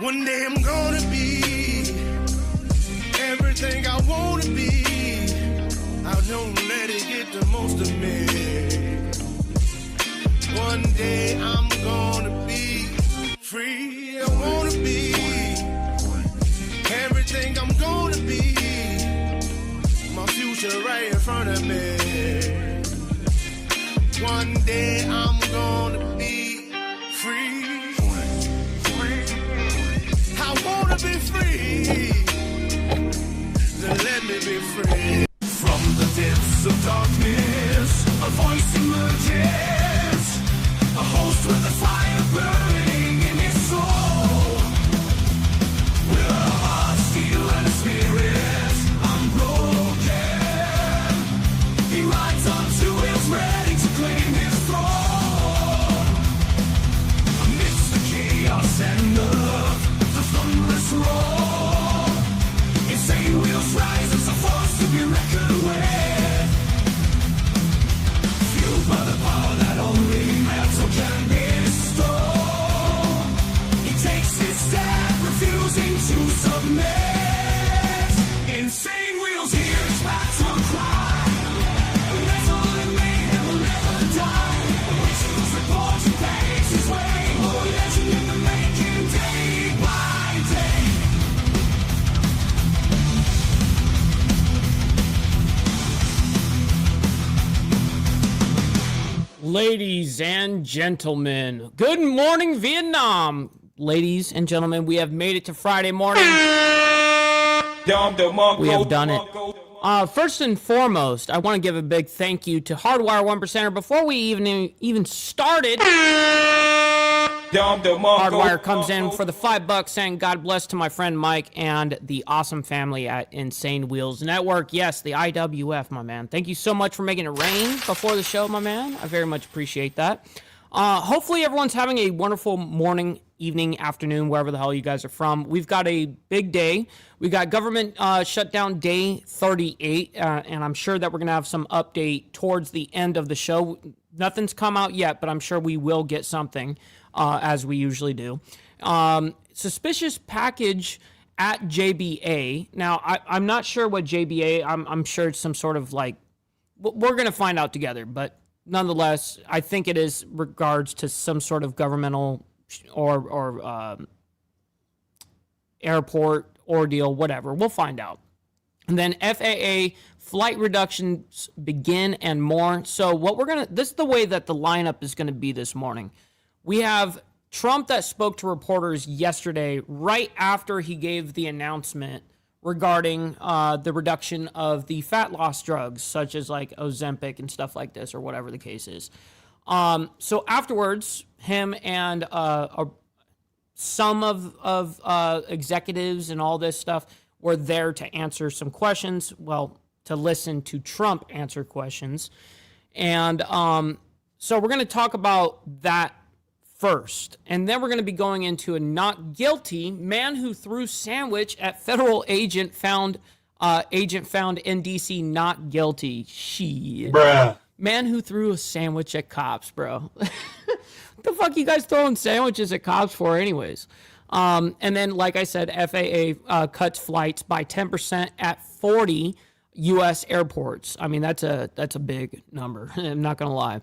One day I'm gonna be everything I wanna be. I don't let it get the most of me. One day I'm gonna be free. I wanna be everything I'm gonna be. My future right in front of me. One day I'm gonna be free. I wanna be free. So let me be free. From the depths of darkness, a voice emerges. A host with a fire burning in his soul. With a heart, steel, and a spirit unbroken. He rides on two wheels, ready to claim his throne. Amidst the chaos and the thunderous roar, insane wheels rise as a force to be reckoned with. Fueled by the power that only metal can bestow. He takes his stand, refusing to submit. Insane wheels hear his battle cry. Metal and mayhem will never die. Witches report and paves his way. More legend in the making, day by day. Ladies and gentlemen, good morning, Vietnam. Ladies and gentlemen, we have made it to Friday morning. We have done it. First and foremost, I want to give a big thank you to Hardwire 1%er. Before we even started, Hardwire comes in for the $5 saying God bless to my friend Mike and the awesome family at Insane Wheels Network. Yes, the IWF, my man. Thank you so much for making it rain before the show, my man. I very much appreciate that. Hopefully everyone's having a wonderful morning, evening, afternoon, wherever the hell you guys are from. We've got a big day. We got government shutdown day 38, and I'm sure that we're going to have some update towards the end of the show. Nothing's come out yet, but I'm sure we will get something, as we usually do. Suspicious package at JBA. Now, I'm not sure what JBA, I'm sure it's some sort of like, we're going to find out together, but nonetheless, I think it is regards to some sort of governmental or airport ordeal, whatever. We'll find out. And then FAA flight reductions begin and more. So this is the way that the lineup is going to be this morning. We have Trump that spoke to reporters yesterday, right after he gave the announcement regarding the reduction of the fat loss drugs, such as like Ozempic and stuff like this, or whatever the case is. So afterwards, him and some of executives and all this stuff were there to answer some questions. Well, to listen to Trump answer questions. And so we're going to talk about that first. And then we're going to be going into a not guilty man who threw sandwich at federal agent found in D.C. not guilty. Shit. Bruh. Man who threw a sandwich at cops, bro. What the fuck you guys throwing sandwiches at cops for anyways? And then, like I said, FAA cuts flights by 10% at 40 U.S. airports. I mean, that's a big number. I'm not going to lie.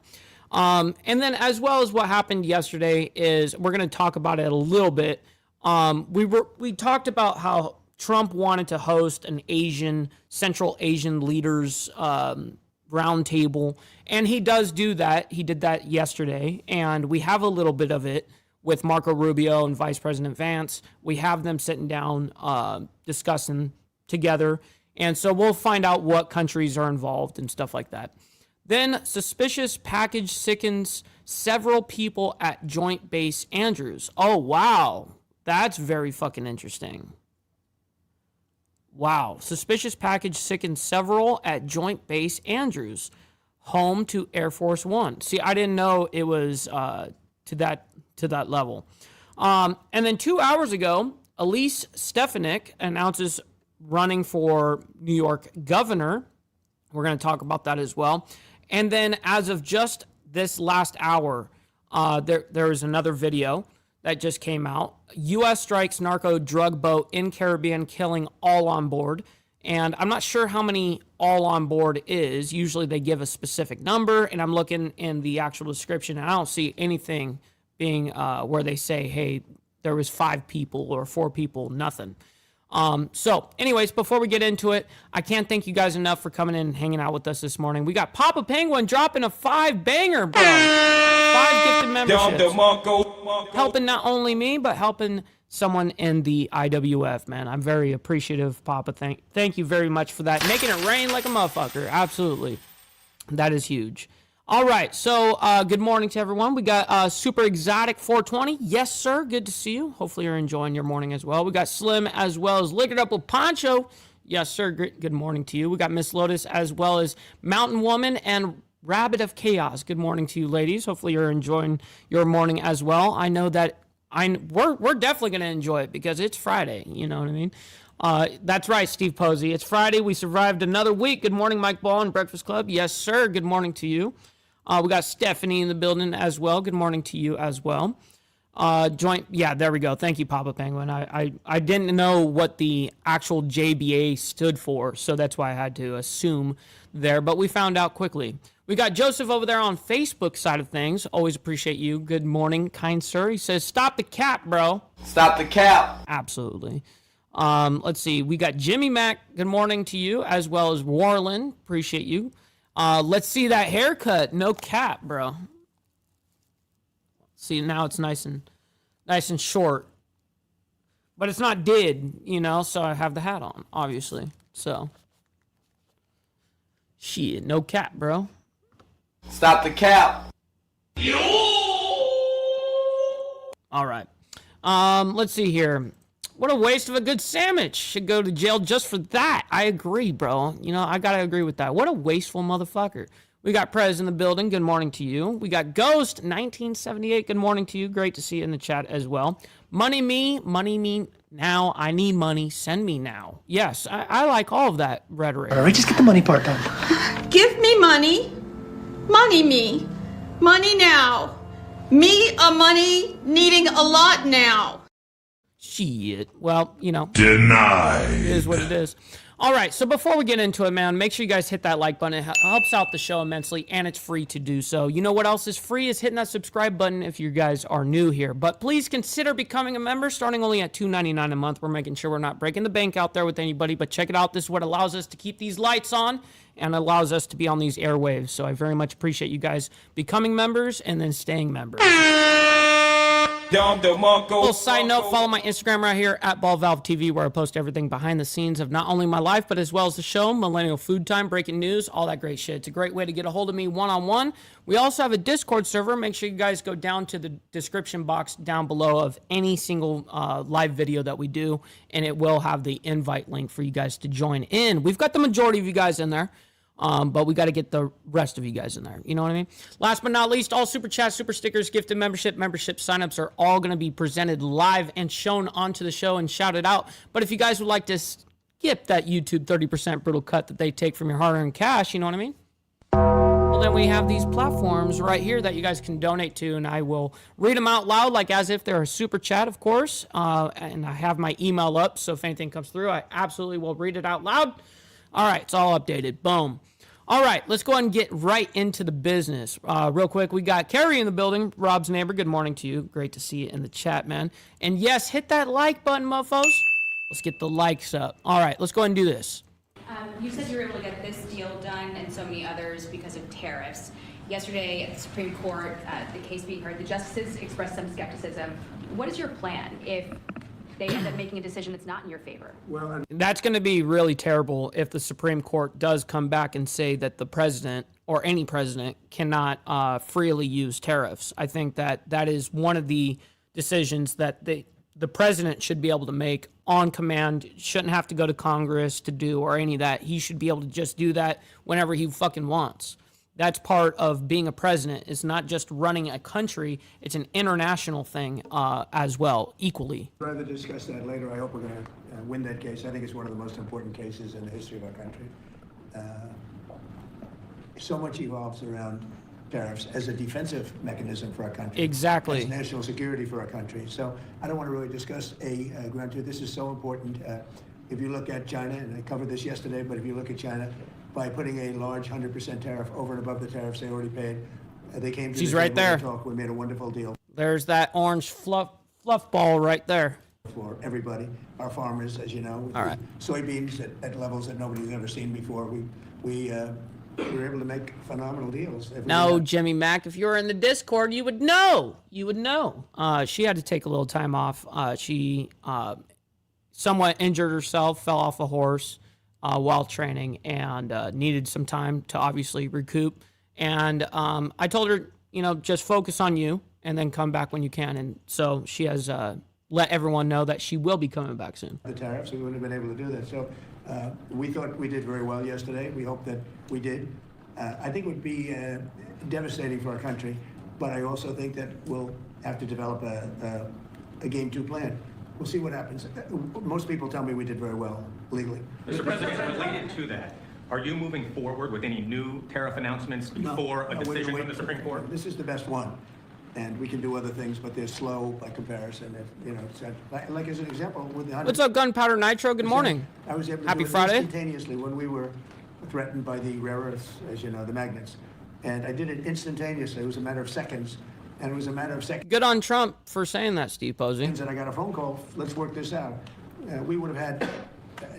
And then as well as what happened yesterday is we're going to talk about it a little bit. We talked about how Trump wanted to host an Central Asian leaders roundtable, and he does do that. He did that yesterday, and we have a little bit of it with Marco Rubio and Vice President Vance. We have them sitting down discussing together, and so we'll find out what countries are involved and stuff like that. Then, suspicious package sickens several people at Joint Base Andrews. Oh, wow. That's very fucking interesting. Wow. Suspicious package sickens several at Joint Base Andrews, home to Air Force One. See, I didn't know it was to that level. And then 2 hours ago, Elise Stefanik announces running for New York governor. We're going to talk about that as well. And then as of just this last hour, there is another video that just came out. U.S. strikes narco drug boat in Caribbean, killing all on board. And I'm not sure how many all on board is. Usually they give a specific number, and I'm looking in the actual description, and I don't see anything being where they say, hey, there was 5 people or 4 people, nothing. So anyways, before we get into it, I can't thank you guys enough for coming in and hanging out with us this morning. We got Papa Penguin dropping a 5 banger, bro. 5 gifted memberships. Helping not only me, but helping someone in the IWF, man. I'm very appreciative, Papa. Thank you very much for that. Making it rain like a motherfucker. Absolutely. That is huge. All right, so good morning to everyone. We got Super Exotic 420. Yes, sir. Good to see you. Hopefully you're enjoying your morning as well. We got Slim as well as Liquored Up with Poncho. Yes, sir. Good morning to you. We got Miss Lotus as well as Mountain Woman and Rabbit of Chaos. Good morning to you, ladies. Hopefully you're enjoying your morning as well. I know that we're definitely going to enjoy it because it's Friday. You know what I mean? That's right, Steve Posey. It's Friday. We survived another week. Good morning, Mike Ball and Breakfast Club. Yes, sir. Good morning to you. We got Stephanie in the building as well. Good morning to you as well. Yeah, there we go. Thank you, Papa Penguin. I didn't know what the actual JBA stood for, so that's why I had to assume there, but we found out quickly. We got Joseph over there on Facebook side of things. Always appreciate you. Good morning, kind sir. He says, stop the cap, bro. Stop the cap. Absolutely. Let's see. We got Jimmy Mac. Good morning to you, as well as Warland. Appreciate you. Let's see that haircut. No cap, bro. See, now it's nice and short. But it's not did, so I have the hat on, obviously. So, shit, no cap, bro. Stop the cap. All right. Let's see here. What a waste of a good sandwich. Should go to jail just for that. I agree, bro. I got to agree with that. What a wasteful motherfucker. We got Prez in the building. Good morning to you. We got Ghost 1978. Good morning to you. Great to see you in the chat as well. Money me now. I need money. Send me now. Yes, I like all of that rhetoric. All right, just get the money part done. Give me money. Money me. Money now. Me a money needing a lot now. Shit. Well, Denied. it is what it is. All right, so before we get into it, man, make sure you guys hit that like button. It helps out the show immensely, and it's free to do so. You know what else is free is hitting that subscribe button if you guys are new here. But please consider becoming a member, starting only at $2.99 a month. We're making sure we're not breaking the bank out there with anybody, but check it out. This is what allows us to keep these lights on and allows us to be on these airwaves. So I very much appreciate you guys becoming members and then staying members. Little side note, follow my Instagram right here at BallValveTV, where I post everything behind the scenes of not only my life, but as well as the show, Millennial Food Time, breaking news, all that great shit. It's a great way to get a hold of me one-on-one. We also have a Discord server. Make sure you guys go down to the description box down below of any single live video that we do, and it will have the invite link for you guys to join in. We've got the majority of you guys in there. But we got to get the rest of you guys in there. You know what I mean? Last but not least, all super chats, super stickers, gifted membership signups are all going to be presented live and shown onto the show and shouted out. But if you guys would like to skip that YouTube 30% brutal cut that they take from your hard-earned cash, you know what I mean? Well, then we have these platforms right here that you guys can donate to, and I will read them out loud, like as if they're a super chat, of course. And I have my email up, so if anything comes through, I absolutely will read it out loud. All right, it's all updated. Boom. All right, let's go ahead and get right into the business. Real quick, we got Carrie in the building, Rob's neighbor. Good morning to you. Great to see you in the chat, man. And yes, hit that like button, mofos. Let's get the likes up. All right, let's go ahead and do this. You said you were able to get this deal done and so many others because of tariffs. Yesterday at the Supreme Court, the case being heard, the justices expressed some skepticism. What is your plan if they end up making a decision that's not in your favor? Well, that's going to be really terrible if the Supreme Court does come back and say that the president or any president cannot freely use tariffs. I think that is one of the decisions that the president should be able to make on command. Shouldn't have to go to Congress to do or any of that. He should be able to just do that whenever he fucking wants. That's part of being a president. It's not just running a country. It's an international thing as well, equally. I'd rather discuss that later. I hope we're going to win that case. I think it's one of the most important cases in the history of our country. So much evolves around tariffs as a defensive mechanism for our country. Exactly. As national security for our country. So I don't want to really discuss a ground truth. This is so important. If you look at China, and I covered this yesterday, but if you look at China, by putting a large 100% tariff over and above the tariffs they already paid, they came to She's the right table there. to talk. We made a wonderful deal There's that orange fluff ball right there. for everybody. Our farmers, as you know, with All right. soybeans at levels that nobody's ever seen before. We were able to make phenomenal deals. No, Jimmy Mack, if you were in the Discord, you would know. You would know. She had to take a little time off. She somewhat injured herself, fell off a horse while training, and needed some time to obviously recoup. And I told her, just focus on you and then come back when you can. And so she has let everyone know that she will be coming back soon. The tariffs, we wouldn't have been able to do that. So we thought we did very well yesterday. We hope that we did. I think it would be devastating for our country, but I also think that we'll have to develop a game two plan. We'll see what happens. Most people tell me we did very well legally. Mr. President, related to that, are you moving forward with any new tariff announcements before a decision from the Supreme Court? This is the best one, and we can do other things, but they're slow by comparison. It's like as an example with the 100. What's up, Gunpowder Nitro? Good morning. I was able to Happy do it Friday. instantaneously when we were threatened by the rare earths, as you know, the magnets, and I did it instantaneously. It was a matter of seconds, and it was a matter of seconds. Good on Trump for saying that, Steve Posey. And I got a phone call. Let's work this out. We would have had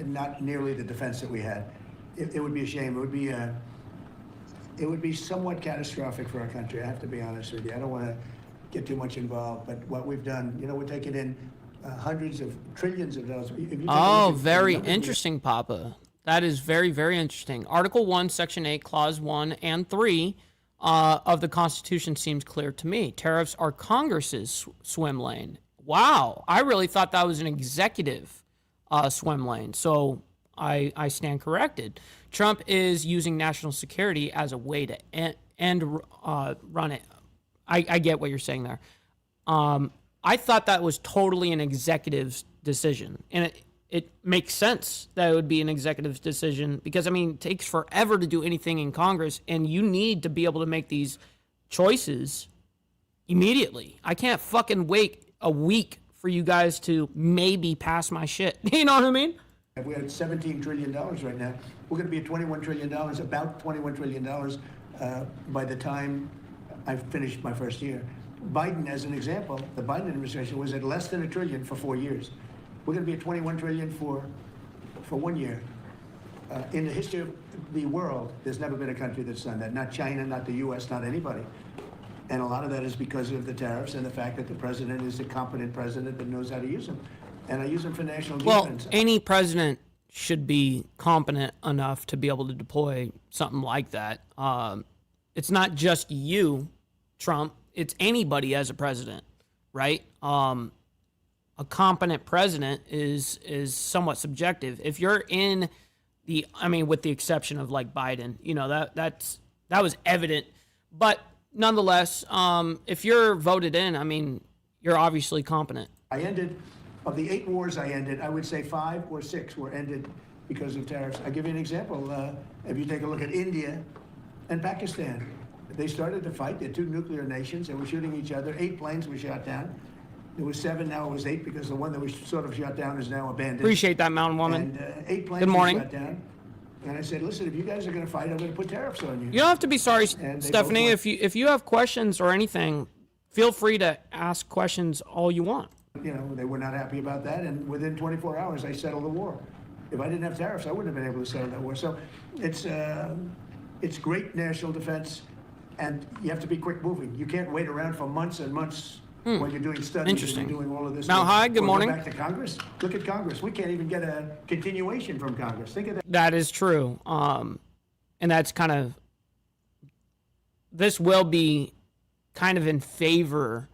not nearly the defense that we had. It would be a shame. It would be somewhat catastrophic for our country. I have to be honest with you. I don't want to get too much involved, but what we've done, we're taking in hundreds of trillions of dollars. If you take a Oh, look at the very numbers we- interesting, Papa. That is very, very interesting. Article 1, Section 8, Clause 1 and 3 of the Constitution seems clear to me. Tariffs are Congress's swim lane. Wow. I really thought that was an executive swim lane. So I stand corrected. Trump is using national security as a way to run it. I get what you're saying there. I thought that was totally an executive's decision. And it makes sense that it would be an executive decision because, it takes forever to do anything in Congress, and you need to be able to make these choices immediately. I can't fucking wait a week for you guys to maybe pass my shit. You know what I mean? We're at $17 trillion right now. We're going to be at $21 trillion, about $21 trillion by the time I've finished my first year. Biden, as an example, the Biden administration was at less than $1 trillion for 4 years. We're going to be at $21 trillion for 1 year. In the history of the world, there's never been a country that's done that. Not China, not the U.S., not anybody. And a lot of that is because of the tariffs and the fact that the president is a competent president that knows how to use them. And I use them for national defense. Well, any president should be competent enough to be able to deploy something like that. It's not just you, Trump. It's anybody as a president, right? A competent president is somewhat subjective. If you're in with the exception of like Biden, that was evident. But nonetheless, if you're voted in, you're obviously competent. Of the 8 wars I ended, I would say 5 or 6 were ended because of tariffs. I'll give you an example. If you take a look at India and Pakistan, they started to fight. They're 2 nuclear nations. They were shooting each other. 8 planes were shot down. There was 7, now it was 8 because the one that was sort of shot down is now abandoned. Appreciate that, Mountain Woman. And 8 planes Good morning. were shot down. And I said, listen, if you guys are going to fight, I'm going to put tariffs on you. You don't have to be sorry, And they Stephanie. both If you have questions or anything, feel free to ask questions all you want. They were not happy about that, and within 24 hours, I settled the war. If I didn't have tariffs, I wouldn't have been able to settle that war. So it's great national defense, and you have to be quick moving. You can't wait around for months and months when you're doing studies Interesting. and you're doing all of this. Mount High, good Or morning. Go back to Congress. Look at Congress. We can't even get a continuation from Congress. Think of that. That is true. And that's this will be kind of in favor,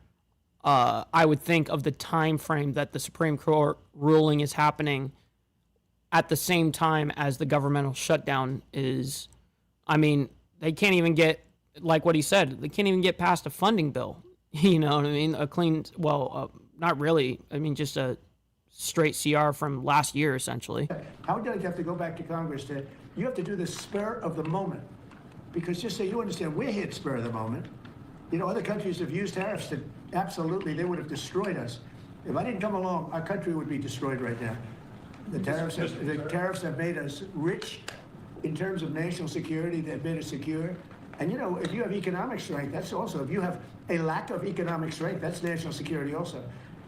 I would think, of the time frame that the Supreme Court ruling is happening at the same time as the governmental shutdown is. They can't even get, like what he said, they can't even get past a funding bill. You know what I mean? A clean, not really. Just a straight CR from last year, essentially. How did I have to go back to Congress you have to do this spur of the moment because just so you understand, we're hit spur of the moment. You know, other countries have used tariffs to, absolutely, they would have destroyed us. If I didn't come along, our country would be destroyed right now. The tariffs have made us rich in terms of national security. They've made us secure. And you know, if you have economic strength, that's also, if you have a lack of economic strength, that's national security also.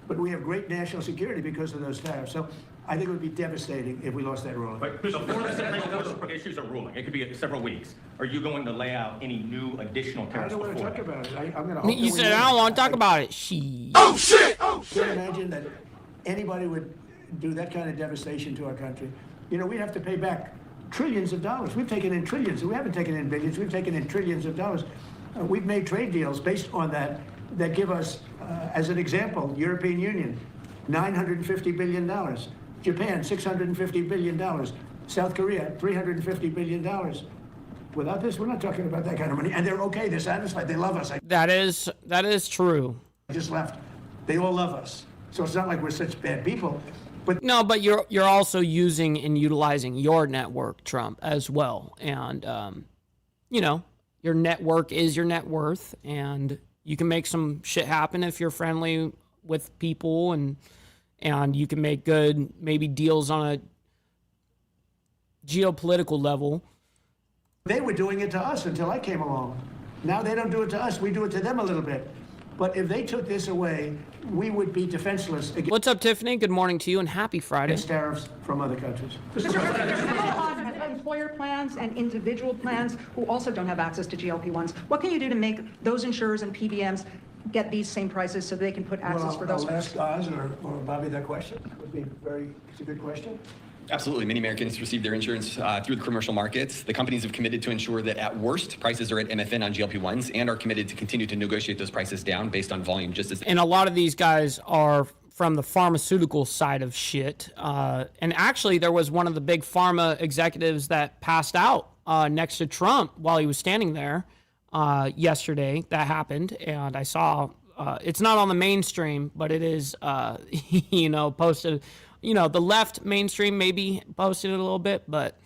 But we have great national security because of those tariffs. So I think it would be devastating if we lost that ruling. But before the Supreme Court issues a ruling, it could be several weeks. Are you going to lay out any new additional I tariffs don't want to before talk that? about it. I'm going to. You said I don't want to talk about it. She. Oh shit! Oh shit! Can't imagine that anybody would do that kind of devastation to our country. You know, we'd have to pay back trillions of dollars. We've taken in trillions. We haven't taken in billions. We've taken in trillions of dollars. We've made trade deals based on that give us, as an example, European Union, $950 billion. Japan, $650 billion. South Korea, $350 billion. Without this, we're not talking about that kind of money. And they're okay. They're satisfied. They love us. That is true. I just left. They all love us. So it's not like we're such bad people. But No, but you're also using and utilizing your network, Trump, as well. And, you know, your network is your net worth. And you can make some shit happen if you're friendly with people. And you can make good, maybe deals on a geopolitical level. they were doing it to us until I came along. Now they don't do it to us. We do it to them a little bit. But if they took this away, we would be defenseless against What's up, Tiffany? Good morning to you and happy Friday. tariffs from other countries. Employer plans and individual plans who also don't have access to GLP-1s. What can you do to make those insurers and PBMs get these same prices so they can put access for those? I'll ask Oz or Bobby that question. It's a good question. Absolutely. Many Americans receive their insurance through the commercial markets. The companies have committed to ensure that at worst, prices are at MFN on GLP-1s and are committed to continue to negotiate those prices down based on volume just as... And a lot of these guys are from the pharmaceutical side of shit. And actually, there was one of the big pharma executives that passed out next to Trump while he was standing there yesterday. That happened. And I saw, it's not on the mainstream, but it is, posted... the left mainstream maybe posted it a little bit, but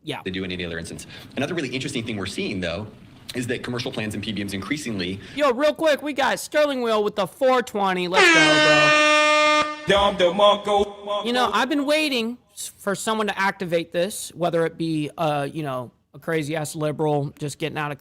yeah. They do in any other instance. Another really interesting thing we're seeing, though, is that commercial plans and PBMs increasingly... Yo, real quick, we got Sterling Wheel with the 420. Let's go, bro. I've been waiting for someone to activate this, whether it be, a crazy-ass liberal just getting out of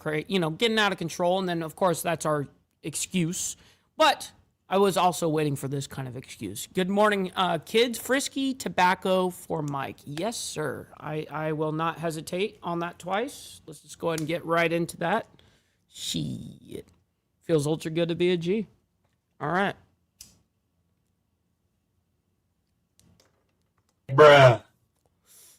control, and then, of course, that's our excuse. But... I was also waiting for this kind of excuse. Good morning, kids. Frisky tobacco for Mike. Yes, sir. I will not hesitate on that twice. Let's just go ahead and get right into that. Shit. Feels ultra good to be a G. All right. Bruh.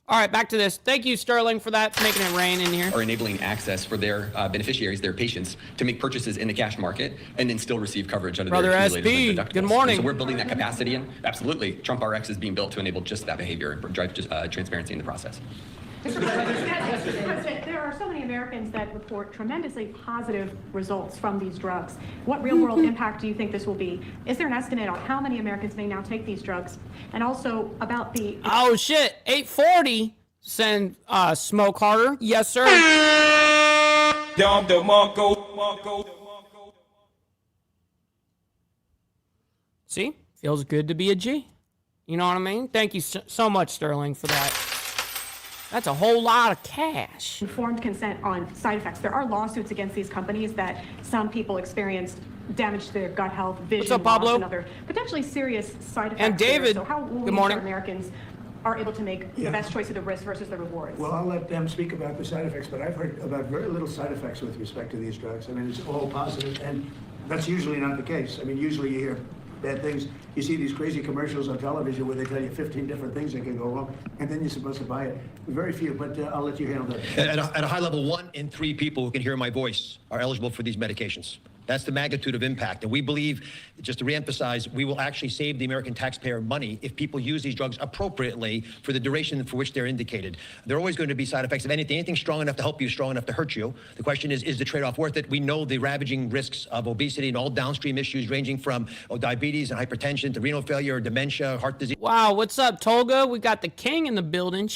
All right, back to this. Thank you, Sterling, for that, making it rain in here. Are enabling access for their beneficiaries, their patients, to make purchases in the cash market and then still receive coverage under Brother their SP, accumulators and deductibles. good morning. And so we're building that capacity in. Absolutely. Trump RX is being built to enable just that behavior and drive transparency in the process. President, there are so many Americans that report tremendously positive results from these drugs. What real-world impact do you think this will be? Is there an estimate on how many Americans may now take these drugs? And also about the... Oh, shit. 840. Send Smoke Harder. Yes, sir. See? Feels good to be a G. You know what I mean? Thank you so much, Sterling, for that. That's a whole lot of cash. Informed consent on side effects. There are lawsuits against these companies that some people experienced damage to their gut health, vision What's up, Pablo? loss, and other potentially serious side effects. And David, So how will good we morning. ensure Americans are able to make the best choice of the risk versus the rewards? Well, I'll let them speak about the side effects, but I've heard about very little side effects with respect to these drugs. I mean, it's all positive, and that's usually not the case. I mean, usually you hear bad things. You see these crazy commercials on television where they tell you 15 different things that can go wrong, and then you're supposed to buy it. Very few, but I'll let you handle that. At a high level, 1 in 3 people who can hear my voice are eligible for these medications. That's the magnitude of impact. And we believe, just to reemphasize, we will actually save the American taxpayer money if people use these drugs appropriately for the duration for which they're indicated. There are always going to be side effects of anything. Anything strong enough to help you, strong enough to hurt you. The question is the trade-off worth it? We know the ravaging risks of obesity and all downstream issues ranging from diabetes and hypertension to renal failure, dementia, heart disease. Wow, what's up, Tolga? We got the king in the building.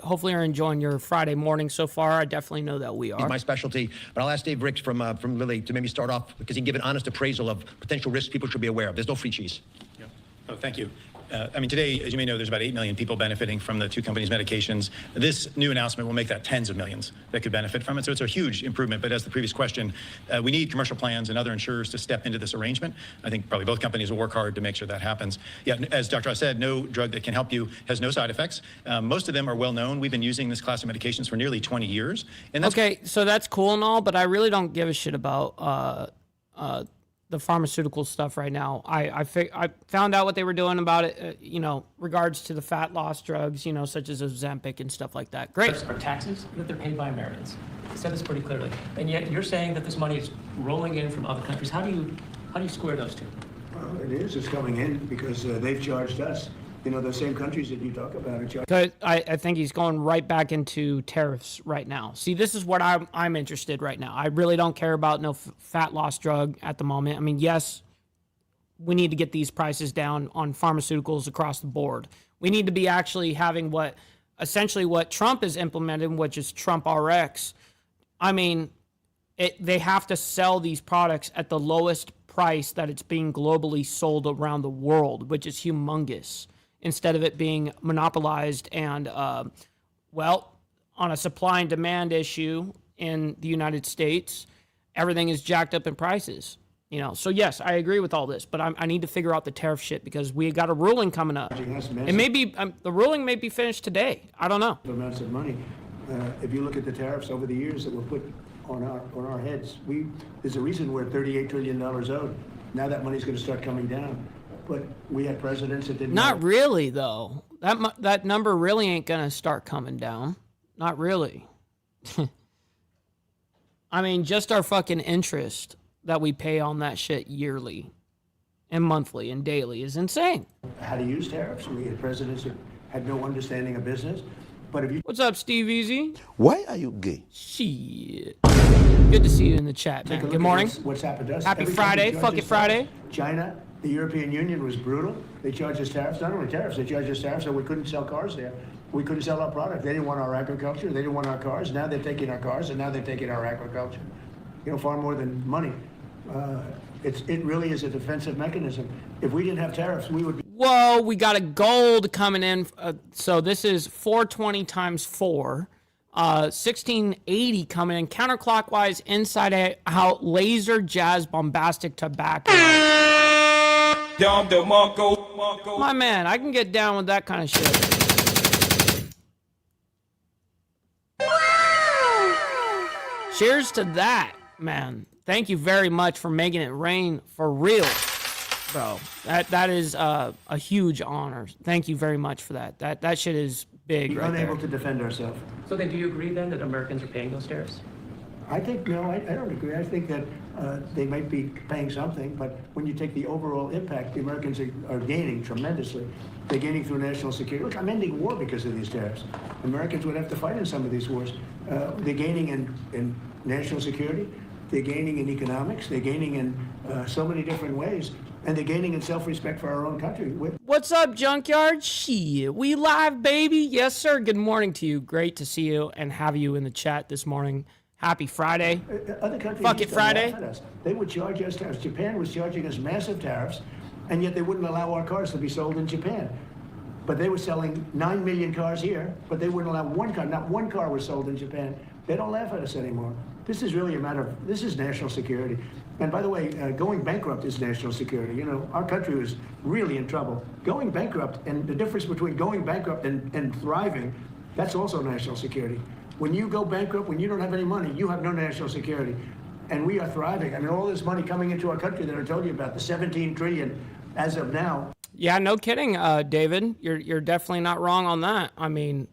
Hopefully you're enjoying your Friday morning so far. I definitely know that we are. It's my specialty, but I'll ask Dave Ricks from Lilly to maybe start off because he can give an honest appraisal of potential risks people should be aware of. There's no free cheese. Yeah. Oh, thank you. I mean, today, as you may know, there's about 8 million people benefiting from the two companies' medications. This new announcement will make that tens of millions that could benefit from it. So it's a huge improvement. But as the previous question, we need commercial plans and other insurers to step into this arrangement. I think probably both companies will work hard to make sure that happens. Yeah, as Dr. Oz said, no drug that can help you has no side effects. Most of them are well known. We've been using this class of medications for nearly 20 years. And that's okay, so that's cool and all, but I really don't give a shit about the pharmaceutical stuff right now. I found out what they were doing about it, regards to the fat loss drugs, such as Ozempic and stuff like that. Great. Are taxes that they're paid by Americans. They said this pretty clearly. And yet you're saying that this money is rolling in from other countries. How do you square those two? Well, it is. It's coming in because they've charged us. The same countries that you talk about are charged. Because I think he's going right back into tariffs right now. See, this is what I'm interested right now. I really don't care about no fat loss drug at the moment. I mean, yes, we need to get these prices down on pharmaceuticals across the board. We need to be actually having essentially what Trump is implementing, which is Trump RX. I mean, they have to sell these products at the lowest price that it's being globally sold around the world, which is humongous, instead of it being monopolized and, on a supply and demand issue in the United States, everything is jacked up in prices. So yes, I agree with all this, but I need to figure out the tariff shit because we got a ruling coming up. It may be the ruling may be finished today. I don't know. Amounts of money. If you look at the tariffs over the years that were put on our heads, there's a reason we're $38 trillion owed. Now that money's going to start coming down. But we had presidents that didn't. Not really, though. That number really ain't gonna start coming down. Not really. I mean, just our fucking interest that we pay on that shit yearly, and monthly, and daily is insane. How to use tariffs? We had presidents that had no understanding of business. But if you. What's up, Steve Easy? Why are you gay? Shit. Good to see you in the chat, man. Good morning. What's happened to us? Happy Friday. Fuck it, Friday. China. The European Union was brutal. They charged us tariffs, not only tariffs, they charged us tariffs so we couldn't sell cars there. We couldn't sell our product. They didn't want our agriculture. They didn't want our cars. Now they're taking our cars, and now they're taking our agriculture. Far more than money. It really is a defensive mechanism. If we didn't have tariffs, we would be... Whoa, we got a gold coming in. So this is 420 times 4. 1680 coming in counterclockwise, inside out, laser jazz bombastic tobacco. My man, I can get down with that kind of shit. Cheers to that, man. Thank you very much for making it rain for real, bro. That is a huge honor. Thank you very much for that. That shit is big right there. Unable to defend ourselves. So then do you agree then that Americans are paying those tariffs? I think, no, I don't agree. I think that they might be paying something, but when you take the overall impact, the Americans are gaining tremendously. They're gaining through national security. Look, I'm ending war because of these tariffs. Americans would have to fight in some of these wars. They're gaining in national security. They're gaining in economics. They're gaining in so many different ways. And they're gaining in self-respect for our own country. What's up, Junkyard? Shit, we live, baby. Yes, sir. Good morning to you. Great to see you and have you in the chat this morning. Happy Friday. Other countries Fuck it, Friday. Laugh at us. They would charge us tariffs. Japan was charging us massive tariffs, and yet they wouldn't allow our cars to be sold in Japan. But they were selling 9 million cars here, but they wouldn't allow one car. Not one car was sold in Japan. They don't laugh at us anymore. This is really a matter of, this is national security. And by the way, going bankrupt is national security. Our country was really in trouble. Going bankrupt, and the difference between going bankrupt and thriving, that's also national security. When you go bankrupt, when you don't have any money, you have no national security. And we are thriving. I mean, all this money coming into our country that I told you about, the 17 trillion as of now. Yeah, no kidding, David. You're definitely not wrong on that. I mean,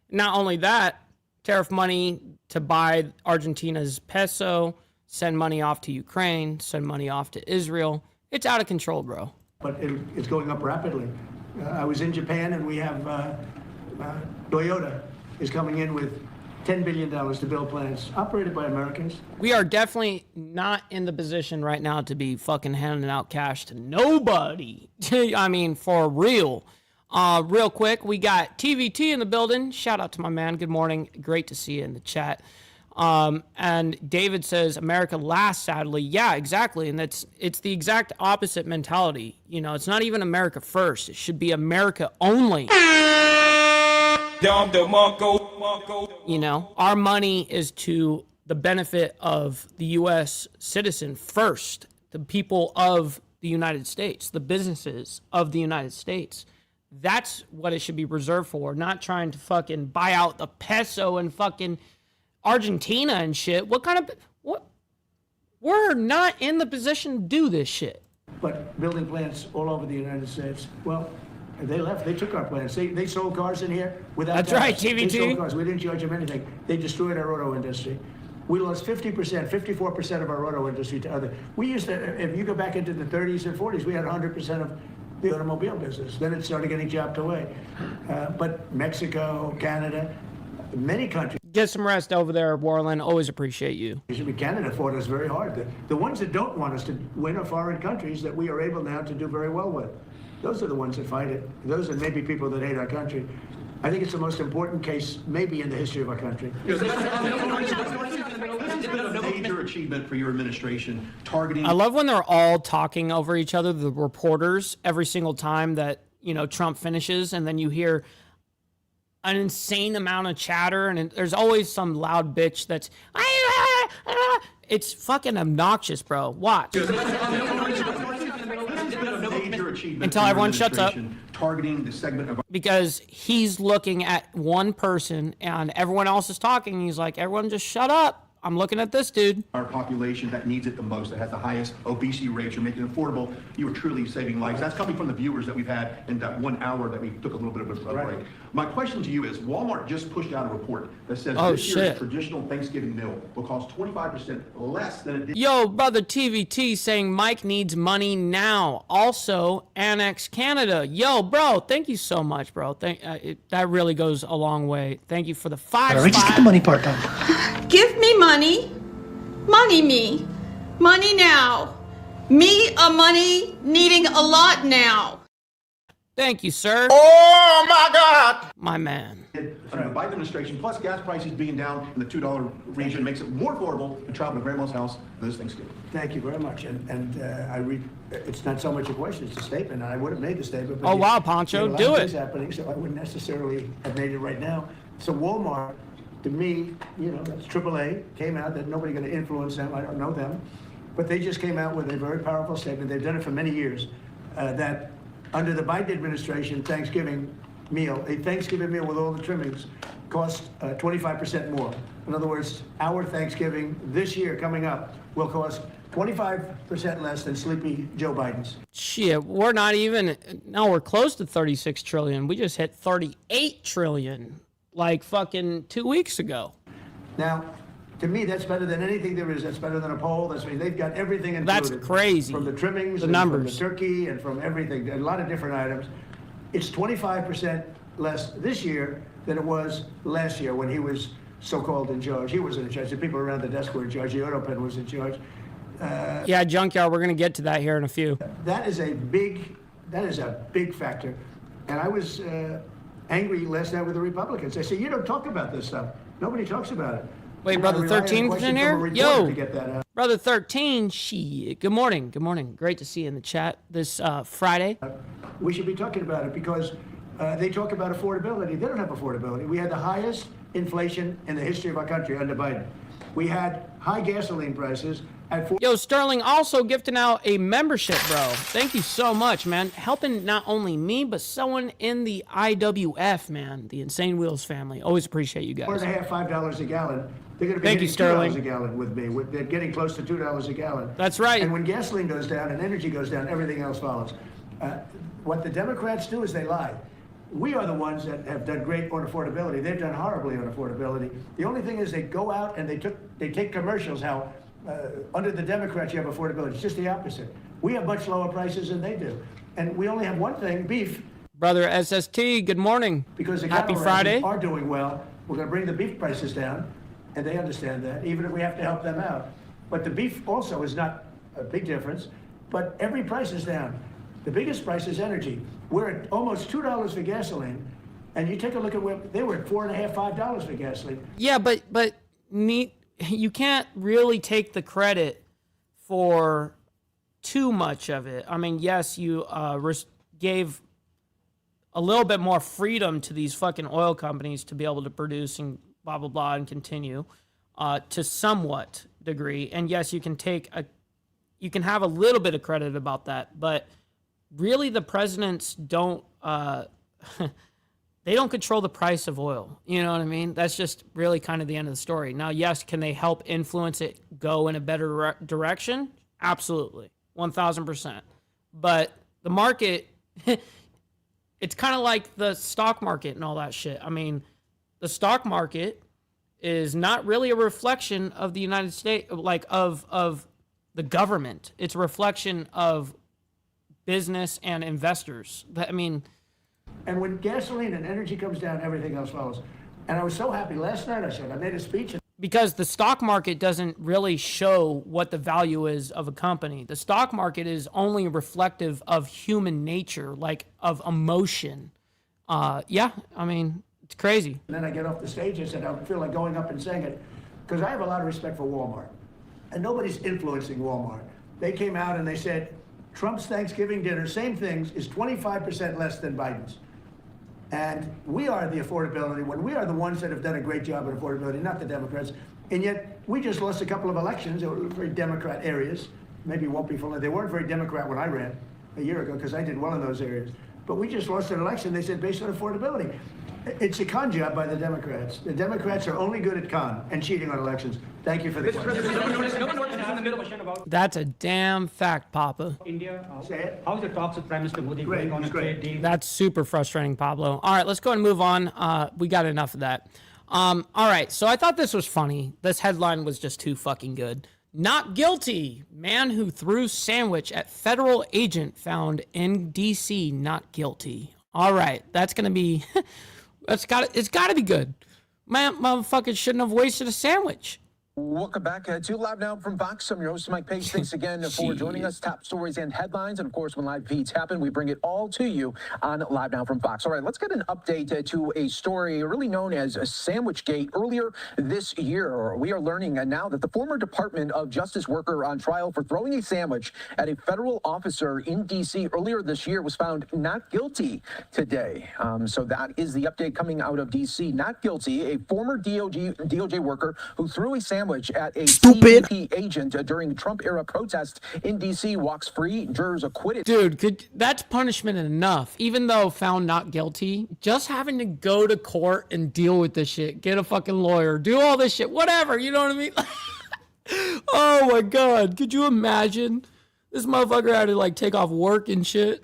not only that, tariff money to buy Argentina's peso, send money off to Ukraine, send money off to Israel. It's out of control, bro. But it's going up rapidly. I was in Japan, and we have Toyota is coming in with $10 billion to build plants operated by Americans. We are definitely not in the position right now to be fucking handing out cash to nobody. I mean, for real. Real quick, we got TVT in the building. Shout out to my man. Good morning. Great to see you in the chat. And David says, America last, sadly. Yeah, exactly. And it's the exact opposite mentality. You know, it's not even America first. It should be America only. You know, our money is to the benefit of the U.S. citizen first, the people of the United States, the businesses of the United States. That's what it should be reserved for, not trying to fucking buy out the peso and fucking Argentina and shit. We're not in the position to do this shit. But building plants all over the United States, well, they left. They took our plants. They sold cars in here without That's tariffs. right, TVT. They sold cars. We didn't charge them anything. They destroyed our auto industry. We lost 50%, 54% of our auto industry to other. We used to, if you go back into the 30s and 40s, we had 100% of the automobile business. Then it started getting chopped away. But Mexico, Canada, many countries. Get some rest over there, Warland. Always appreciate you. Canada fought us very hard. The ones that don't want us to win are foreign countries that we are able now to do very well with. Those are the ones that fight it. Those are maybe people that hate our country. I think it's the most important case maybe in the history of our country. Major achievement for your administration targeting. I love when they're all talking over each other, the reporters, every single time that, you know, Trump finishes, and then you hear an insane amount of chatter, and there's always some loud bitch that's it's fucking obnoxious, bro. Watch. Until everyone shuts up. Targeting the segment of because he's looking at one person and everyone else is talking. He's like, everyone just shut up. I'm looking at this dude. Our population that needs it the most, that has the highest obesity rates, you're making it affordable. You are truly saving lives. That's coming from the viewers that we've had in that 1 hour that we took a little bit of a break. My question to you is, Walmart just pushed out a report that says this year's traditional Thanksgiving meal will cost 25% less than it did. Yo, brother TVT saying Mike needs money now. Also, annex Canada. Yo, bro, thank you so much, bro. That really goes a long way. Thank you for the five. Just get the money part done. Give me money. Money me. Money now. Me a money needing a lot now. Thank you, sir. Oh, my God. My man. Under the Biden administration, plus gas prices being down in the $2 region makes it more affordable to travel to Grandma's house this Thanksgiving. Thank you very much. It's not so much a question, it's a statement. I would have made the statement. Oh, wow, Pancho, do it. Happening, so I wouldn't necessarily have made it right now. So Walmart, to me, you know, that's AAA, came out that nobody going to influence them. I don't know them. But they just came out with a very powerful statement. They've done it for many years, that under the Biden administration, Thanksgiving meal with all the trimmings costs 25% more. In other words, our Thanksgiving this year coming up will cost 25% less than sleepy Joe Biden's. Shit, we're not even, no, we're close to 36 trillion. We just hit 38 trillion like fucking 2 weeks ago. Now, to me, that's better than anything there is. That's better than a poll. They've got everything included. That's crazy. From the trimmings, the and numbers, from the turkey, and from everything. A lot of different items. It's 25% less this year than it was last year when he was so-called in charge. He wasn't in charge. The people around the desk were in charge. The Autopen was in charge. Yeah, Junkyard, we're going to get to that here in a few. That is a big factor. And I was angry last night with the Republicans. They said, you don't talk about this stuff. Nobody talks about it. Wait, and Brother 13's in here? Yo, Brother 13, shit. Good morning. Good morning. Great to see you in the chat this Friday. We should be talking about it because they talk about affordability. They don't have affordability. We had the highest inflation in the history of our country under Biden. We had high gasoline prices. Yo, Sterling also gifting out a membership, bro. Thank you so much, man. Helping not only me, but someone in the IWF, man. The Insane Wheels family. Always appreciate you guys. $4.50, $5 a gallon. They're going to be getting $2 a gallon with me. They're getting close to $2 a gallon. That's right. And when gasoline goes down and energy goes down, everything else follows. What the Democrats do is they lie. We are the ones that have done great on affordability. They've done horribly on affordability. The only thing is they go out and they take commercials how Under the Democrats, you have affordability. It's just the opposite. We have much lower prices than they do. And we only have one thing, beef. Brother SST, good morning. Because the Happy cattle Friday. ranchers are doing well. We're going to bring the beef prices down, and they understand that, even if we have to help them out. But the beef also is not a big difference, but every price is down. The biggest price is energy. We're at almost $2 for gasoline, and you take a look at where they were at $4.50, $5 for gasoline. Yeah, but you can't really take the credit for too much of it. I mean, yes, you gave a little bit more freedom to these fucking oil companies to be able to produce and blah, blah, blah, and continue to somewhat degree. And yes, you can have a little bit of credit about that, but really the presidents don't, they don't control the price of oil. You know what I mean? That's just really kind of the end of the story. Now, yes, can they help influence it go in a better direction? Absolutely. 1,000%. But the market, it's kind of like the stock market and all that shit. I mean, the stock market is not really a reflection of the United States, like of the government. It's a reflection of business and investors. I mean, and when gasoline and energy comes down, everything else follows. And I was so happy. Last night I made a speech. Because the stock market doesn't really show what the value is of a company. The stock market is only reflective of human nature, like of emotion. Yeah, I mean, it's crazy. And then I get off the stage and said, I feel like going up and saying it, because I have a lot of respect for Walmart. And nobody's influencing Walmart. They came out and they said, Trump's Thanksgiving dinner, same things, is 25% less than Biden's. And we are the affordability when we are the ones that have done a great job at affordability, not the Democrats. And yet we just lost a couple of elections that were very Democrat areas. Maybe it won't be full. They weren't very Democrat when I ran a year ago because I did well in those areas. But we just lost an election, they said, based on affordability. It's a con job by the Democrats. The Democrats are only good at con and cheating on elections. Thank you for the question. That's a damn fact, Papa. India, how's the talks with Prime Minister Modi going on a trade deal? That's super frustrating, Pablo. All right, let's go and move on. We got enough of that. All right, so I thought this was funny. This headline was just too fucking good. Not guilty. Man who threw sandwich at federal agent found in D.C. not guilty. All right, that's going to be... it's got to be good. Man, motherfucker shouldn't have wasted a sandwich. Welcome back to Live Now from Fox. I'm your host, Mike Page. Thanks again for joining us. Top stories and headlines. And of course, when live feeds happen, we bring it all to you on Live Now from Fox. All right, let's get an update to a story really known as Sandwichgate. Earlier this year, we are learning now that the former Department of Justice worker on trial for throwing a sandwich at a federal officer in D.C. earlier this year was found not guilty today. So that is the update coming out of D.C. Not guilty. A former DOJ worker who threw a sandwich at a CBP agent during Trump-era protest in D.C. walks free. Jurors acquitted. Dude, that's punishment enough. Even though found not guilty, just having to go to court and deal with this shit, get a fucking lawyer, do all this shit, whatever, you know what I mean? Oh my God, could you imagine? This motherfucker had to like take off work and shit.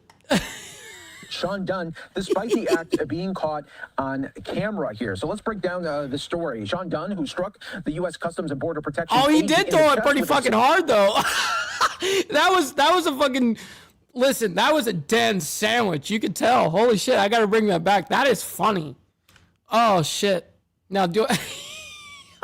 Sean Dunn, despite the act of being caught on camera here. So let's break down the story. Sean Dunn, who struck the U.S. Customs and Border Protection. Oh, he did throw it pretty fucking hard, though. that was a fucking... Listen, that was a dense sandwich. You could tell. Holy shit, I got to bring that back. That is funny. Oh, shit. Now,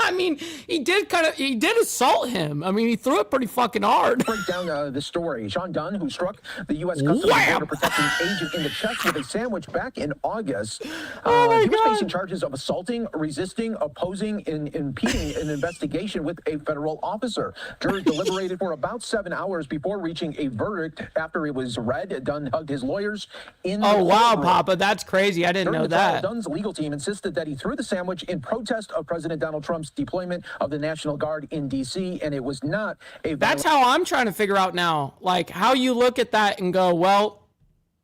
I mean, he did assault him. I mean, he threw it pretty fucking hard. Break down the story. Sean Dunn, who struck the U.S. Customs and Border Protection agent in the chest with a sandwich back in August. He was facing charges of assaulting, resisting, opposing, and impeding an investigation with a federal officer. Jurors deliberated for about 7 hours before reaching a verdict. After it was read, Dunn hugged his lawyers in the courtroom. Papa, that's crazy. I didn't know that. Dunn's legal team insisted that he threw the sandwich in protest of President Donald Trump's deployment of the National Guard in D.C., and it was not a... That's how I'm trying to figure out now, like how you look at that and go, well,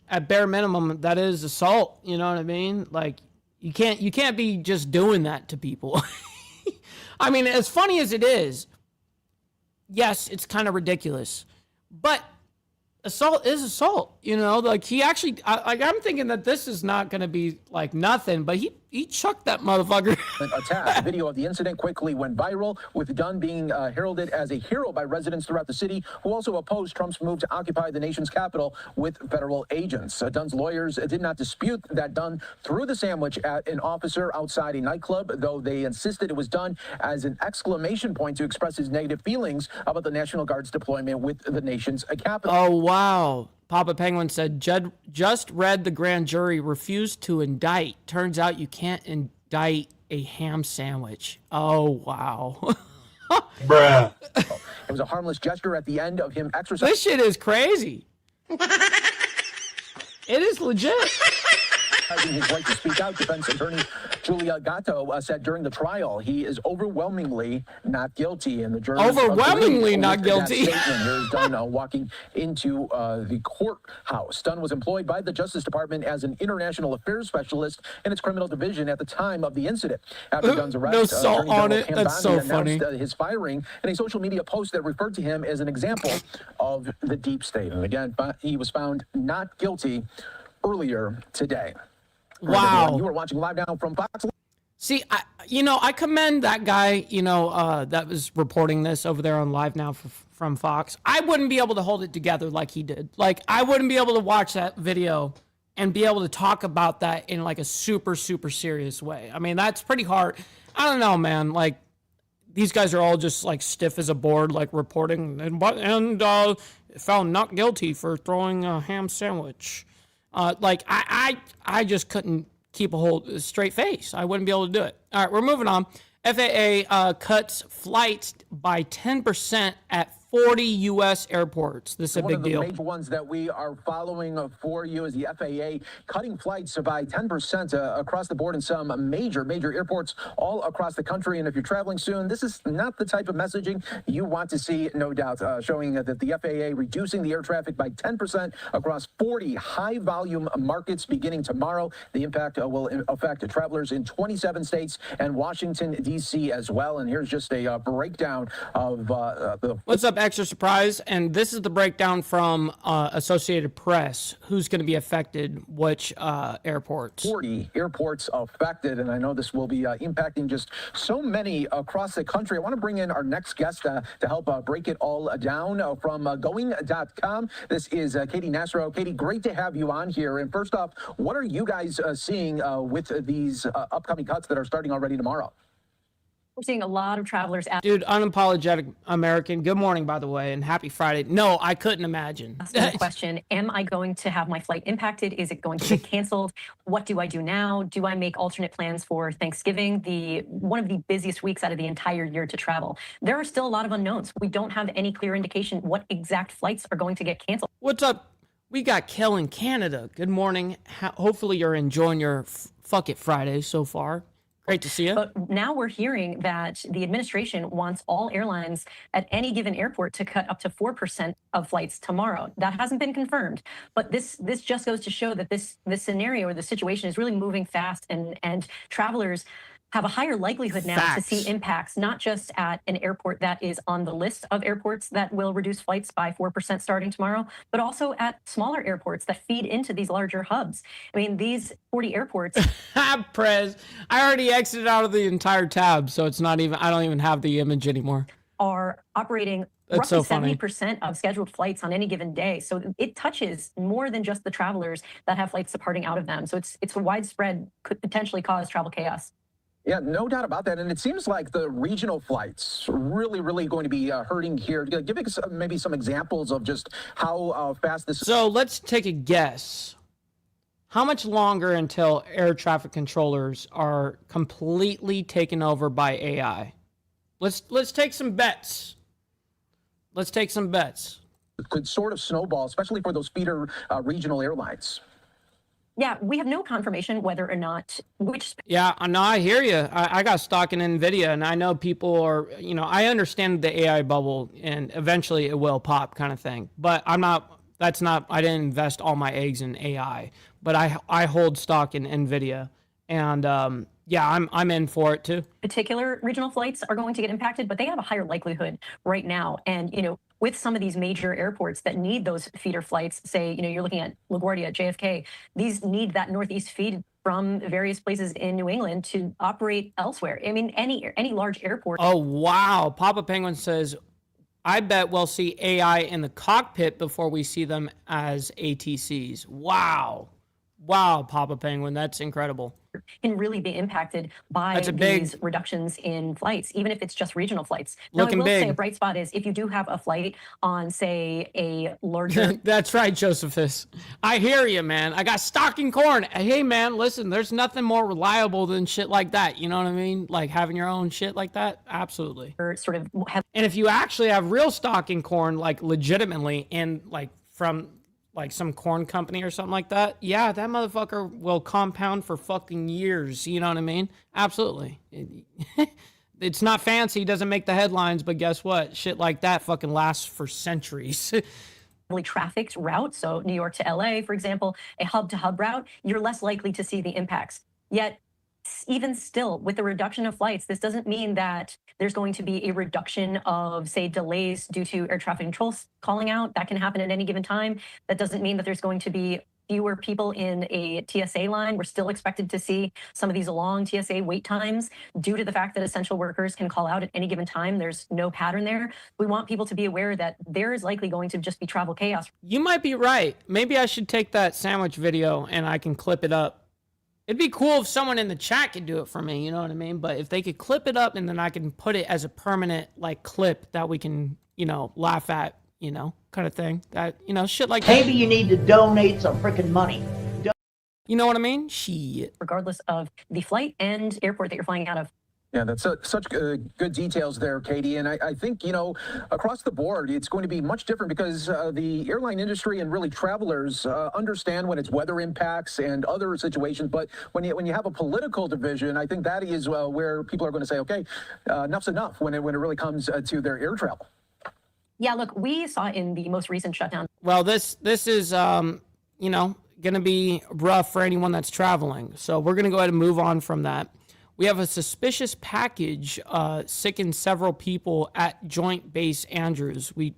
at bare minimum, that is assault. You know what I mean? Like you can't be just doing that to people. I mean, as funny as it is, yes, it's kind of ridiculous, but assault is assault. You know, like he actually, I'm thinking that this is not going to be like nothing, but he he chucked that motherfucker. Attack. Video of the incident quickly went viral, with Dunn being heralded as a hero by residents throughout the city who also opposed Trump's move to occupy the nation's capital with federal agents. Dunn's lawyers did not dispute that Dunn threw the sandwich at an officer outside a nightclub, though they insisted it was done as an exclamation point to express his negative feelings about the National Guard's deployment with the nation's capital. Oh, wow. Papa Penguin said, just read the grand jury refused to indict. Turns out you can't indict a ham sandwich. Oh, wow. Bruh. It was a harmless gesture at the end of him exercising. This shit is crazy. It is legit. His right to speak out, defense attorney Julia Gatto said during the trial he is overwhelmingly not guilty, and the jury overwhelmingly not guilty. Here is Dunn walking into the courthouse. Dunn was employed by the Justice Department as an international affairs specialist in its criminal division at the time of the incident. After Dunn's arrest, no salt on it. That's so funny. Announced his firing in a social media post that referred to him as an example of the deep state. And again, he was found not guilty earlier today. Wow. You are watching Live Now from Fox. See, I commend that guy, that was reporting this over there on Live Now from Fox. I wouldn't be able to hold it together like he did. Like, I wouldn't be able to watch that video and be able to talk about that in like a super, super serious way. I mean, that's pretty hard. I don't know, man. Like, these guys are all just like stiff as a board, like reporting and found not guilty for throwing a ham sandwich. I just couldn't keep a straight face. I wouldn't be able to do it. All right, we're moving on. FAA cuts flights by 10% at 40 U.S. airports. This is a big deal. One of the major ones that we are following for you is the FAA cutting flights by 10% across the board in some major airports all across the country. And if you're traveling soon, this is not the type of messaging you want to see, no doubt, showing that the FAA reducing the air traffic by 10% across 40 high-volume markets beginning tomorrow. The impact will affect travelers in 27 states and Washington, D.C. as well. And here's just a breakdown of the... What's up, Extra Surprise? And this is the breakdown from Associated Press. Who's going to be affected? Which airports? 40 airports affected, and I know this will be impacting just so many across the country. I want to bring in our next guest to help break it all down from Going.com. This is Katie Nasro. Katie, great to have you on here. And first off, what are you guys seeing with these upcoming cuts that are starting already tomorrow? We're seeing a lot of travelers. Dude, unapologetic American. Good morning, by the way, and happy Friday. No, I couldn't imagine. Asking the question, am I going to have my flight impacted? Is it going to get canceled? What do I do now? Do I make alternate plans for Thanksgiving, one of the busiest weeks out of the entire year to travel? There are still a lot of unknowns. We don't have any clear indication what exact flights are going to get canceled. What's up? We got Kel in Canada. Good morning. Hopefully you're enjoying your Fuck It Friday so far. Great to see you. But now we're hearing that the administration wants all airlines at any given airport to cut up to 4% of flights tomorrow. That hasn't been confirmed, but this just goes to show that this scenario or the situation is really moving fast, and travelers have a higher likelihood now to see impacts, not just at an airport that is on the list of airports that will reduce flights by 4% starting tomorrow, but also at smaller airports that feed into these larger hubs. I mean, these 40 airports. Prez, I already exited out of the entire tab, so it's not even, I don't even have the image anymore. Are operating That's roughly so funny. 70% of scheduled flights on any given day. So it touches more than just the travelers that have flights departing out of them. So it's a widespread, could potentially cause travel chaos. Yeah, no doubt about that. And it seems like the regional flights really going to be hurting here. Give us maybe some examples of just how fast this... So let's take a guess. How much longer until air traffic controllers are completely taken over by AI? Let's take some bets. Let's take some bets. It could sort of snowball, especially for those feeder regional airlines. Yeah, we have no confirmation whether or not which. Yeah, no, I hear you. I got stock in NVIDIA, and I know people are, I understand the AI bubble, and eventually it will pop kind of thing. But I didn't invest all my eggs in AI, but I hold stock in NVIDIA. And yeah, I'm in for it too. Particular regional flights are going to get impacted, but they have a higher likelihood right now. And, with some of these major airports that need those feeder flights, say, you're looking at LaGuardia, JFK, these need that Northeast feed from various places in New England to operate elsewhere. I mean, any large airport. Oh, wow. Papa Penguin says, I bet we'll see AI in the cockpit before we see them as ATCs. Wow. Wow, Papa Penguin. That's incredible. Can really be impacted by these reductions in flights, even if it's just regional flights. Now, I will say a bright spot is if you do have a flight on, say, a larger... That's right, Josephus. I hear you, man. I got stocking corn. Hey, man, listen, there's nothing more reliable than shit like that. You know what I mean? Like having your own shit like that? Absolutely. Sort of and if you actually have real stocking corn, like legitimately, and like from... like some corn company or something like that, yeah, that motherfucker will compound for fucking years. You know what I mean? Absolutely. It's not fancy, doesn't make the headlines, but guess what? Shit like that fucking lasts for centuries. Trafficked route, so New York to LA, for example, a hub-to-hub route, you're less likely to see the impacts. Yet, even still, with the reduction of flights, this doesn't mean that there's going to be a reduction of, say, delays due to air traffic control calling out. That can happen at any given time. That doesn't mean that there's going to be fewer people in a TSA line. We're still expected to see some of these long TSA wait times due to the fact that essential workers can call out at any given time. There's no pattern there. We want people to be aware that there is likely going to just be travel chaos. You might be right. Maybe I should take that sandwich video and I can clip it up. It'd be cool if someone in the chat could do it for me, you know what I mean? But if they could clip it up and then I can put it as a permanent, like, clip that we can, you know, laugh at, you know, kind of thing. That, you know, shit like that. Maybe you need to donate some freaking money. You know what I mean? Shit. Regardless of the flight and airport that you're flying out of. Yeah, that's such good details there, Katie. And I think, you know, across the board, it's going to be much different because the airline industry and really travelers understand when it's weather impacts and other situations. But when you have a political division, I think that is where people are going to say, okay, enough's enough when it really comes to their air travel. Yeah, look, we saw in the most recent shutdown. Well, this is, you know, going to be rough for anyone that's traveling. So we're going to go ahead and move on from that. We have a suspicious package sickened several people at Joint Base Andrews. We,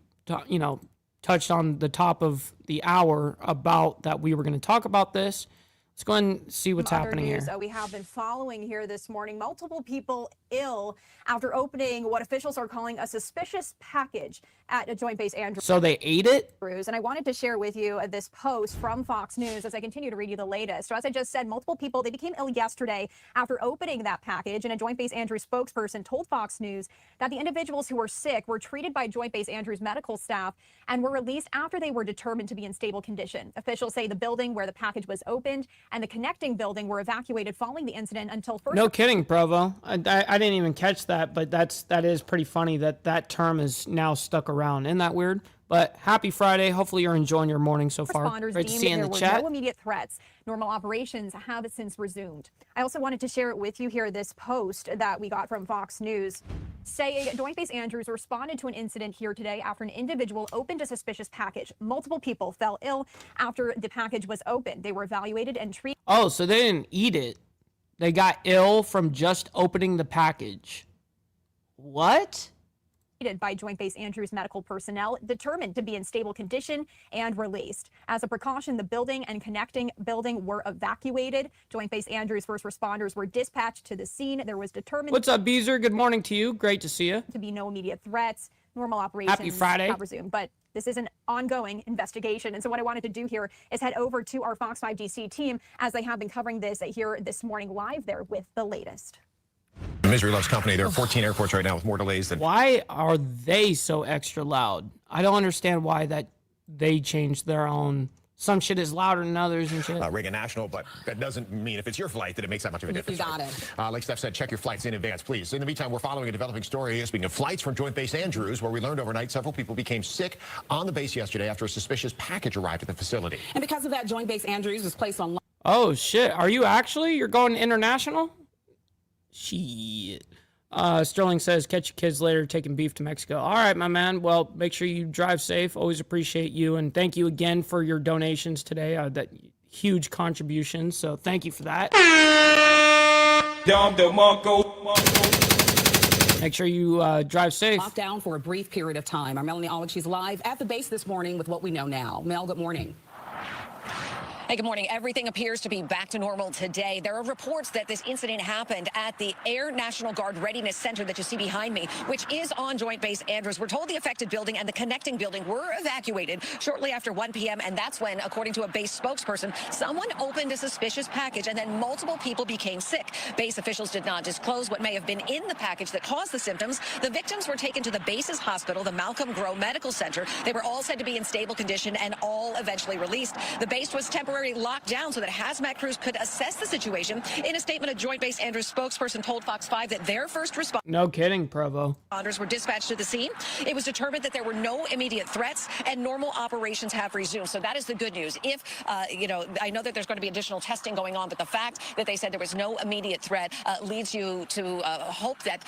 you know, touched on the top of the hour about that we were going to talk about this. Let's go ahead and see what's happening here. We have been following here this morning. Multiple people ill after opening what officials are calling a suspicious package at a Joint Base Andrews. So they ate it? And I wanted to share with you this post from Fox News as I continue to read you the latest. So as I just said, multiple people, they became ill yesterday after opening that package, and a Joint Base Andrews spokesperson told Fox News that the individuals who were sick were treated by Joint Base Andrews medical staff and were released after they were determined to be in stable condition. Officials say the building where the package was opened and the connecting building were evacuated following the incident until first. No kidding, Provo. I didn't even catch that, but that is pretty funny that term is now stuck around. Isn't that weird? But happy Friday. Hopefully you're enjoying your morning so far. Great to see you in the chat. No immediate threats. Normal operations have since resumed. I also wanted to share it with you here, this post that we got from Fox News saying Joint Base Andrews responded to an incident here today after an individual opened a suspicious package. Multiple people fell ill after the package was opened. They were evaluated and treated. Oh, so they didn't eat it. They got ill from just opening the package. What? By Joint Base Andrews medical personnel determined to be in stable condition and released. As a precaution, the building and connecting building were evacuated. Joint Base Andrews first responders were dispatched to the scene. There was determined. What's up, Beezer? Good morning to you. Great to see you. To be no immediate threats. Normal operations Happy Friday. have resumed, but this is an ongoing investigation. And so what I wanted to do here is head over to our Fox 5 DC team as they have been covering this here this morning live there with the latest. Misery loves company. There are 14 airports right now with more delays than. Why are they so extra loud? I don't understand why that they changed their own. Some shit is louder than others and shit. Reagan National, but that doesn't mean if it's your flight that it makes that much of a difference. You got it. Like Steph said, check your flights in advance, please. In the meantime, we're following a developing story. Speaking of flights from Joint Base Andrews, where we learned overnight several people became sick on the base yesterday after a suspicious package arrived at the facility. And because of that, Joint Base Andrews was placed on. Oh shit! Are you actually? You're going international? Shit. Sterling says, catch your kids later taking beef to Mexico. All right, my man. Well, make sure you drive safe. Always appreciate you. And thank you again for your donations today. That huge contributions. So thank you for that. Make sure you drive safe. Lockdown for a brief period of time. Our Melanie Allen, she's live at the base this morning with what we know now. Mel, good morning. Hey, good morning. Everything appears to be back to normal today. There are reports that this incident happened at the Air National Guard Readiness Center that you see behind me, which is on Joint Base Andrews. We're told the affected building and the connecting building were evacuated shortly after 1 p.m. And that's when, according to a base spokesperson, someone opened a suspicious package and then multiple people became sick. Base officials did not disclose what may have been in the package that caused the symptoms. The victims were taken to the base's hospital, the Malcolm Grow Medical Center. They were all said to be in stable condition and all eventually released. The base was temporarily locked down so that hazmat crews could assess the situation. In a statement, a Joint Base Andrews spokesperson told Fox 5 that their first No kidding, Provo. responders were dispatched to the scene. It was determined that there were no immediate threats and normal operations have resumed. So that is the good news. If, I know that there's going to be additional testing going on, but the fact that they said there was no immediate threat leads you to hope that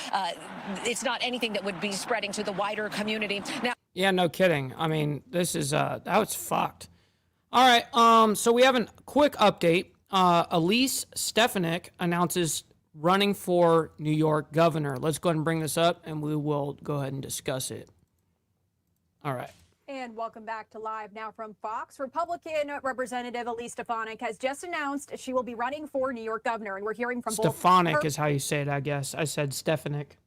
it's not anything that would be spreading to the wider community. Now, Yeah, no kidding. I mean, this is, that was fucked. All right, so we have a quick update. Elise Stefanik announces running for New York governor. Let's go ahead and bring this up, and we will go ahead and discuss it. All right. And welcome back to Live Now from Fox. Republican Representative Elise Stefanik has just announced she will be running for New York governor, and we're hearing from Stefanik both her, is how you say it, I guess. I said Stefanik.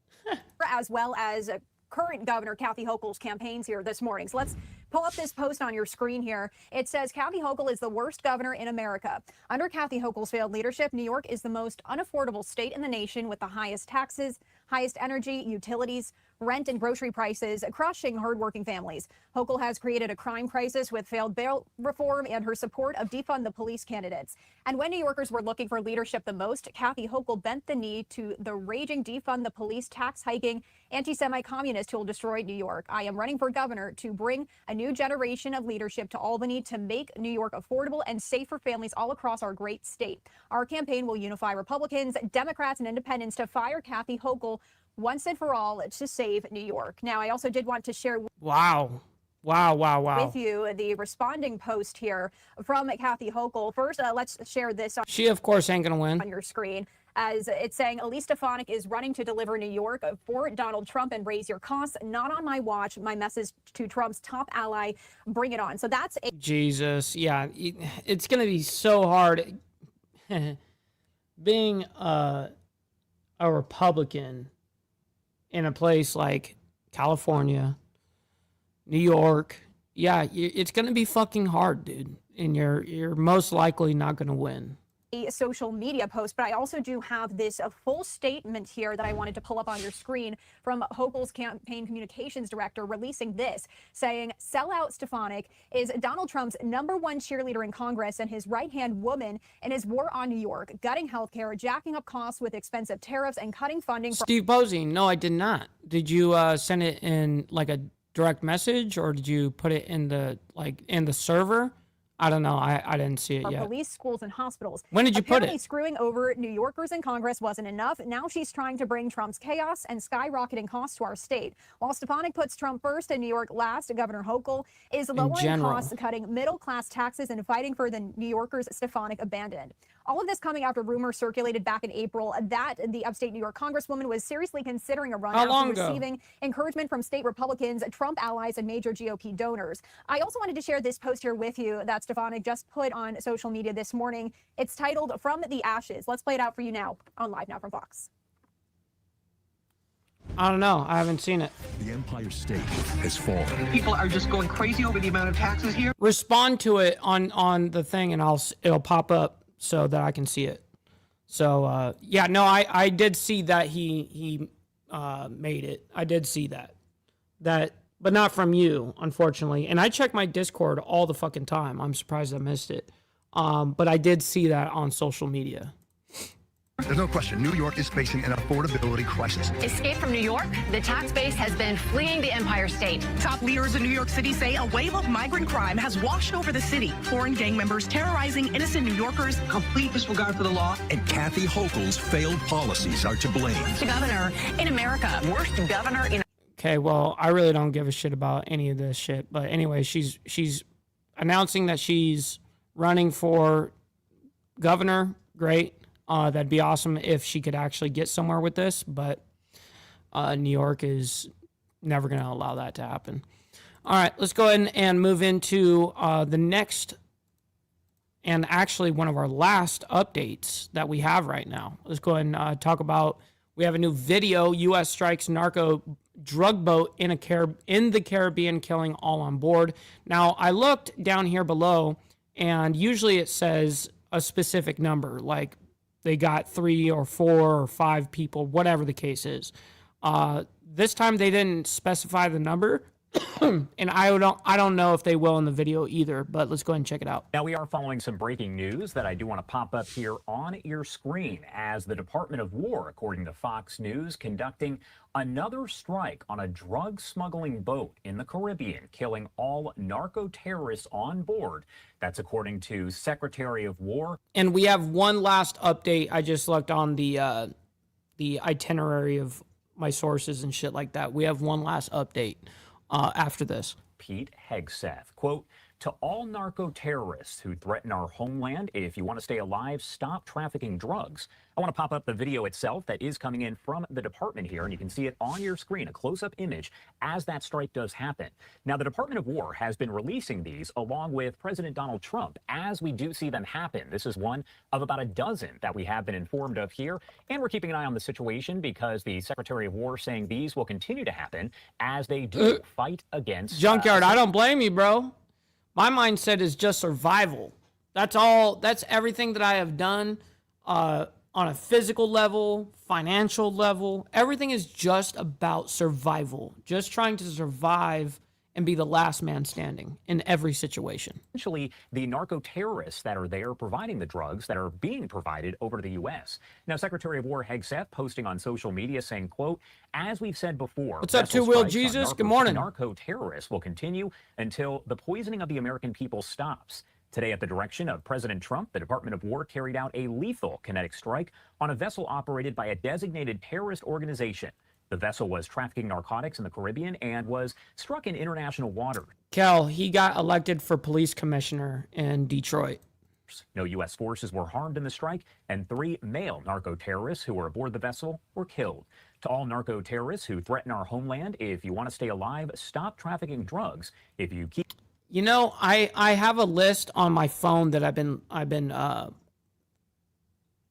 as well as current Governor Kathy Hochul's campaigns here this morning. So let's pull up this post on your screen here. It says Kathy Hochul is the worst governor in America. Under Kathy Hochul's failed leadership, New York is the most unaffordable state in the nation with the highest taxes, highest energy, utilities, rent and grocery prices, crushing hardworking families. Hochul has created a crime crisis with failed bail reform and her support of defund the police candidates. And when New Yorkers were looking for leadership the most, Kathy Hochul bent the knee to the raging defund the police, tax hiking, anti-Semite communist who will destroy New York. I am running for governor to bring a new generation of leadership to Albany to make New York affordable and safe for families all across our great state. Our campaign will unify Republicans, Democrats, and independents to fire Kathy Hochul once and for all to save New York. Now, I also did want to share Wow. with you the responding post here from Kathy Hochul. First, let's share this on, She, of course, ain't going to win. on your screen. As it's saying, Elise Stefanik is running to deliver New York for Donald Trump and raise your costs. Not on my watch. My message to Trump's top ally, bring it on. So that's a Jesus. Yeah, it's going to be so hard being a Republican in a place like California, New York. Yeah, it's going to be fucking hard, dude. And you're most likely not going to win. social media post, but I also do have this full statement here that I wanted to pull up on your screen from Hochul's campaign communications director releasing this, saying sellout Stefanik is Donald Trump's #1 cheerleader in Congress and his right-hand woman in his war on New York, gutting healthcare, jacking up costs with expensive tariffs, and cutting funding for Steve Posey, no, I did not. Did you send it in like a direct message, or did you put it in the server? I don't know. I didn't see it yet. Police, schools, and hospitals. When did you put Apparently it? Screwing over New Yorkers in Congress wasn't enough. Now she's trying to bring Trump's chaos and skyrocketing costs to our state. While Stefanik puts Trump first and New York last, Governor Hochul is lowering costs, cutting middle-class taxes, and fighting for the New Yorkers Stefanik abandoned. All of this coming after rumors circulated back in April that the upstate New York Congresswoman was seriously considering a run after receiving encouragement from state Republicans, Trump allies, and major GOP donors. I also wanted to share this post here with you that Stefanik just put on social media this morning. It's titled From the Ashes. Let's play it out for you now on Live Now from Fox. I don't know. I haven't seen it. The Empire State has fallen. People are just going crazy over the amount of taxes here. Respond to it on the thing, and it'll pop up so that I can see it. So yeah, no, I did see that he made it. I did see that, but not from you, unfortunately. And I check my Discord all the fucking time. I'm surprised I missed it. But I did see that on social media. There's no question, New York is facing an affordability crisis. Escape from New York? The tax base has been fleeing the Empire State. Top leaders in New York City say a wave of migrant crime has washed over the city. Foreign gang members terrorizing innocent New Yorkers. Complete disregard for the law. And Kathy Hochul's failed policies are to blame. The governor in America. Worst governor in... Okay, well, I really don't give a shit about any of this shit. But anyway, she's announcing that she's running for governor. Great. That'd be awesome if she could actually get somewhere with this, but New York is never going to allow that to happen. All right, let's go ahead and move into the next and actually one of our last updates that we have right now. Let's go ahead and talk about, we have a new video, U.S. strikes narco drug boat in the Caribbean, killing all on board. Now, I looked down here below, and usually it says a specific number, like they got 3 or 4 or 5 people, whatever the case is. This time they didn't specify the number, and I don't know if they will in the video either, but let's go ahead and check it out. Now, we are following some breaking news that I do want to pop up here on your screen, as the Department of War, according to Fox News, conducting another strike on a drug smuggling boat in the Caribbean, killing all narco terrorists on board. That's according to Secretary of War. And we have one last update. I just looked on the itinerary of my sources and shit like that. We have one last update after this. Pete Hegseth, quote, "To all narco terrorists who threaten our homeland, if you want to stay alive, stop trafficking drugs." I want to pop up the video itself that is coming in from the department here, and you can see it on your screen, a close-up image as that strike does happen. Now, the Department of War has been releasing these along with President Donald Trump as we do see them happen. This is one of about a dozen that we have been informed of here, and we're keeping an eye on the situation because the Secretary of War saying these will continue to happen as they do fight against... Junkyard, I don't blame you, bro. My mindset is just survival. That's all. That's everything that I have done on a physical level, financial level. Everything is just about survival. Just trying to survive and be the last man standing in every situation. Essentially, the narco terrorists that are there providing the drugs that are being provided over to the U.S. Now, Secretary of War Hegseth posting on social media saying, quote, "As we've said before, what's up, Two Wheel Jesus? Good morning. Narco terrorists will continue until the poisoning of the American people stops." Today, at the direction of President Trump, the Department of War carried out a lethal kinetic strike on a vessel operated by a designated terrorist organization. The vessel was trafficking narcotics in the Caribbean and was struck in international water. Kel, he got elected for police commissioner in Detroit. No U.S. forces were harmed in the strike, and 3 male narco terrorists who were aboard the vessel were killed. To all narco terrorists who threaten our homeland, if you want to stay alive, stop trafficking drugs. If you keep... You know, I have a list on my phone that I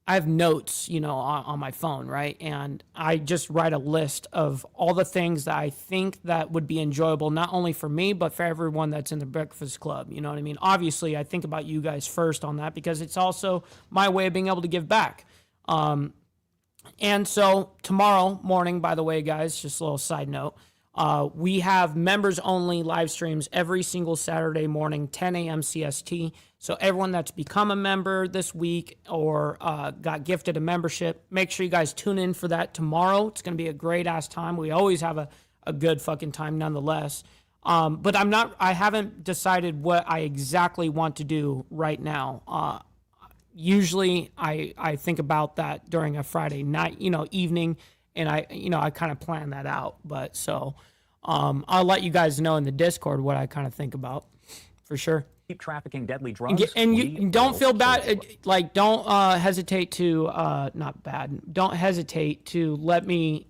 have notes, you know, on my phone, right? And I just write a list of all the things that I think that would be enjoyable, not only for me, but for everyone that's in the Breakfast Club. You know what I mean? Obviously, I think about you guys first on that because it's also my way of being able to give back. And so tomorrow morning, by the way, guys, just a little side note, we have members only live streams every single Saturday morning, 10 a.m. CST. So everyone that's become a member this week or got gifted a membership, make sure you guys tune in for that tomorrow. It's going to be a great ass time. We always have a good fucking time nonetheless. But I haven't decided what I exactly want to do right now. Usually I think about that during a Friday night, evening. And I kind of plan that out, but so I'll let you guys know in the Discord what I kind of think about, for sure. Keep trafficking deadly drugs. And you don't feel bad, like don't hesitate to don't hesitate to let me,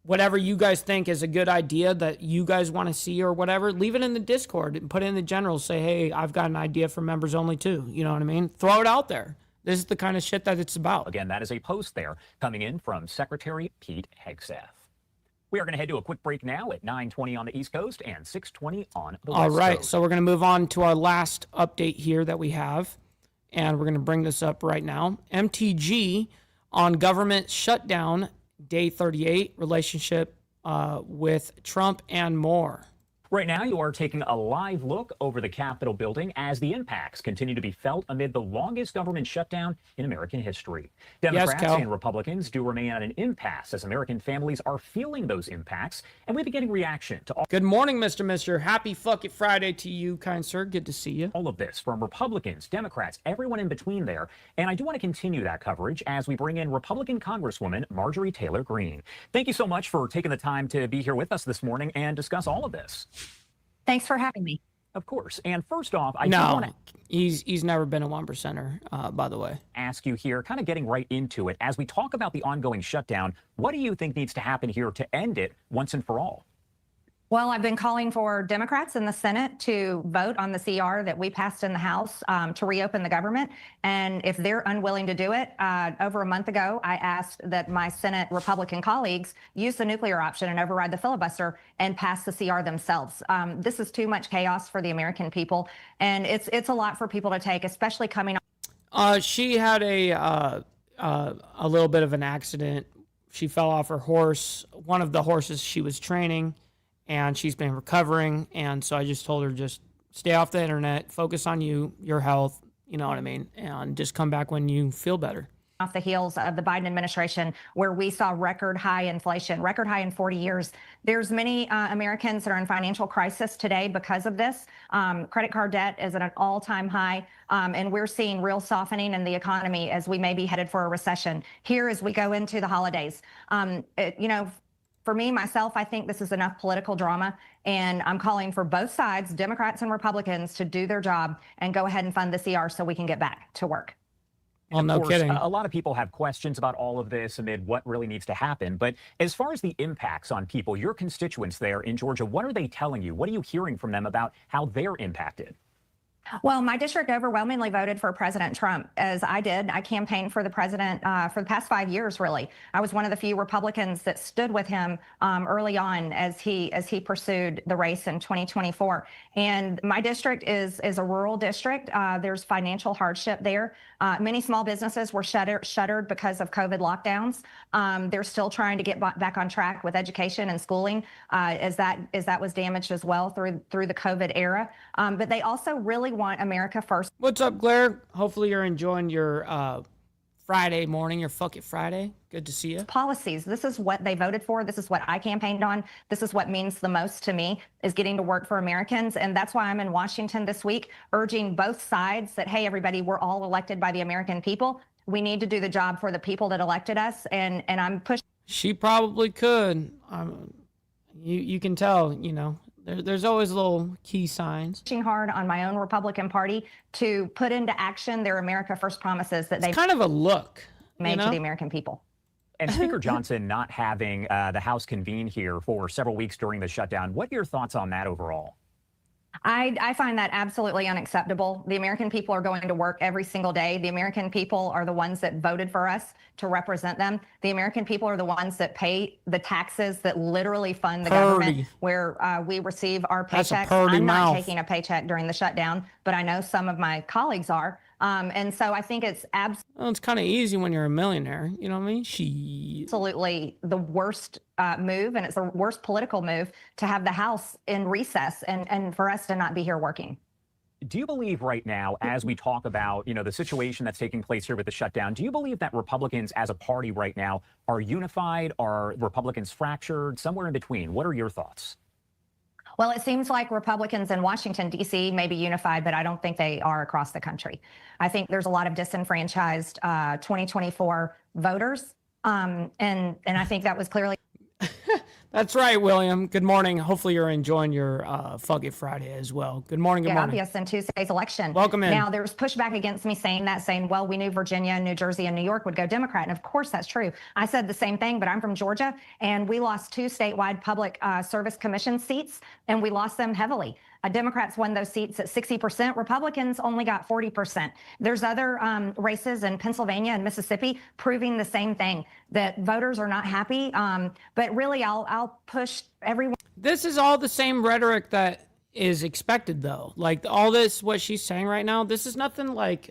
whatever you guys think is a good idea that you guys want to see or whatever, leave it in the Discord and put it in the general. Say, hey, I've got an idea for members only too. You know what I mean? Throw it out there. This is the kind of shit that it's about. Again, that is a post there coming in from Secretary Pete Hegseth. We are going to head to a quick break now at 9:20 on the East Coast and 6:20 on the West All right, Coast. so we're going to move on to our last update here that we have, and we're going to bring this up right now. MTG on government shutdown, day 38, relationship with Trump and more. Right now, you are taking a live look over the Capitol building as the impacts continue to be felt amid the longest government shutdown in American history. Democrats and Republicans do remain at an impasse as American families are feeling those impacts, and we've been getting reaction to all. Good morning, Mr. Mister. Happy fucking Friday to you, kind sir. Good to see you. All of this from Republicans, Democrats, everyone in between there. And I do want to continue that coverage as we bring in Republican Congresswoman Marjorie Taylor Greene. Thank you so much for taking the time to be here with us this morning and discuss all of this. Thanks for having me. Of course. And first off, I no, do want to... He's never been a 1%er, by the way. Ask you here, kind of getting right into it, as we talk about the ongoing shutdown, what do you think needs to happen here to end it once and for all? Well, I've been calling for Democrats in the Senate to vote on the CR that we passed in the House to reopen the government. And if they're unwilling to do it, over a month ago, I asked that my Senate Republican colleagues use the nuclear option and override the filibuster and pass the CR themselves. This is too much chaos for the American people. And it's a lot for people to take, especially coming on. She had a little bit of an accident. She fell off her horse, one of the horses she was training, and she's been recovering. And so I just told her, just stay off the internet, focus on you, your health, you know what I mean? And just come back when you feel better. Off the heels of the Biden administration, where we saw record high inflation, record high in 40 years. There's many Americans that are in financial crisis today because of this. Credit card debt is at an all-time high, and we're seeing real softening in the economy as we may be headed for a recession here as we go into the holidays. For me, myself, I think this is enough political drama, and I'm calling for both sides, Democrats and Republicans, to do their job and go ahead and fund the CR so we can get back to work. Well, no kidding. A lot of people have questions about all of this amid what really needs to happen. But as far as the impacts on people, your constituents there in Georgia, what are they telling you? What are you hearing from them about how they're impacted? Well, my district overwhelmingly voted for President Trump, as I did. I campaigned for the president for the past 5 years, really. I was one of the few Republicans that stood with him early on as he pursued the race in 2024. And my district is a rural district. There's financial hardship there. Many small businesses were shuttered because of COVID lockdowns. They're still trying to get back on track with education and schooling as that was damaged as well through the COVID era. But they also really want America first. What's up, Claire? Hopefully you're enjoying your Friday morning, your Fuck It Friday. Good to see you. Policies. This is what they voted for. This is what I campaigned on. This is what means the most to me, is getting to work for Americans. And that's why I'm in Washington this week, urging both sides that, hey, everybody, we're all elected by the American people. We need to do the job for the people that elected us. And I'm pushing. She probably could. You can tell, there's always little key signs. Pushing hard on my own Republican Party to put into action their America First promises that they kind of a look made to the American people. And Speaker Johnson not having the House convene here for several weeks during the shutdown. What are your thoughts on that overall? I find that absolutely unacceptable. The American people are going to work every single day. The American people are the ones that voted for us to represent them. The American people are the ones that pay the taxes that literally fund the government, where we receive our paychecks. I'm not taking a paycheck during the shutdown, but I know some of my colleagues are. And so I think it's well, it's kind of easy when you're a millionaire. You know what I mean? Absolutely the worst move, and it's the worst political move to have the House in recess and for us to not be here working. Do you believe right now, as we talk about, the situation that's taking place here with the shutdown, do you believe that Republicans as a party right now are unified? Are Republicans fractured? Somewhere in between? What are your thoughts? Well, it seems like Republicans in Washington, D.C. may be unified, but I don't think they are across the country. I think there's a lot of disenfranchised 2024 voters, and I think that was clearly. That's right, William. Good morning. Hopefully you're enjoying your Fuck It Friday as well. Good morning. Good morning. Obvious in Tuesday's election. Welcome in. Now, there was pushback against me saying, well, we knew Virginia, New Jersey, and New York would go Democrat. And of course, that's true. I said the same thing, but I'm from Georgia, and we lost 2 statewide public service commission seats, and we lost them heavily. Democrats won those seats at 60%. Republicans only got 40%. There's other races in Pennsylvania and Mississippi proving the same thing, that voters are not happy. But really, I'll push everyone. This is all the same rhetoric that is expected, though. Like all this, what she's saying right now, this is nothing like,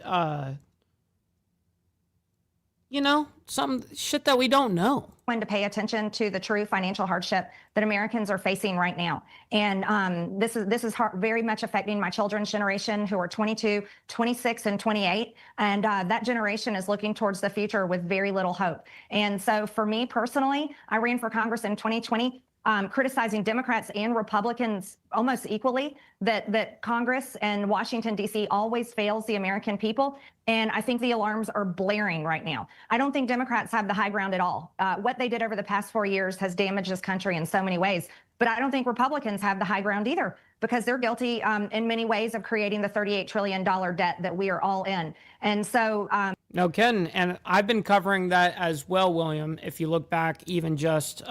some shit that we don't know. To pay attention to the true financial hardship that Americans are facing right now. And this is very much affecting my children's generation, who are 22, 26, and 28. And that generation is looking towards the future with very little hope. And so for me personally, I ran for Congress in 2020, criticizing Democrats and Republicans almost equally, that Congress and Washington, D.C. always fails the American people. And I think the alarms are blaring right now. I don't think Democrats have the high ground at all. What they did over the past 4 years has damaged this country in so many ways. But I don't think Republicans have the high ground either, because they're guilty in many ways of creating the $38 trillion debt that we are all in. And so... No kidding. And I've been covering that as well, William. If you look back even just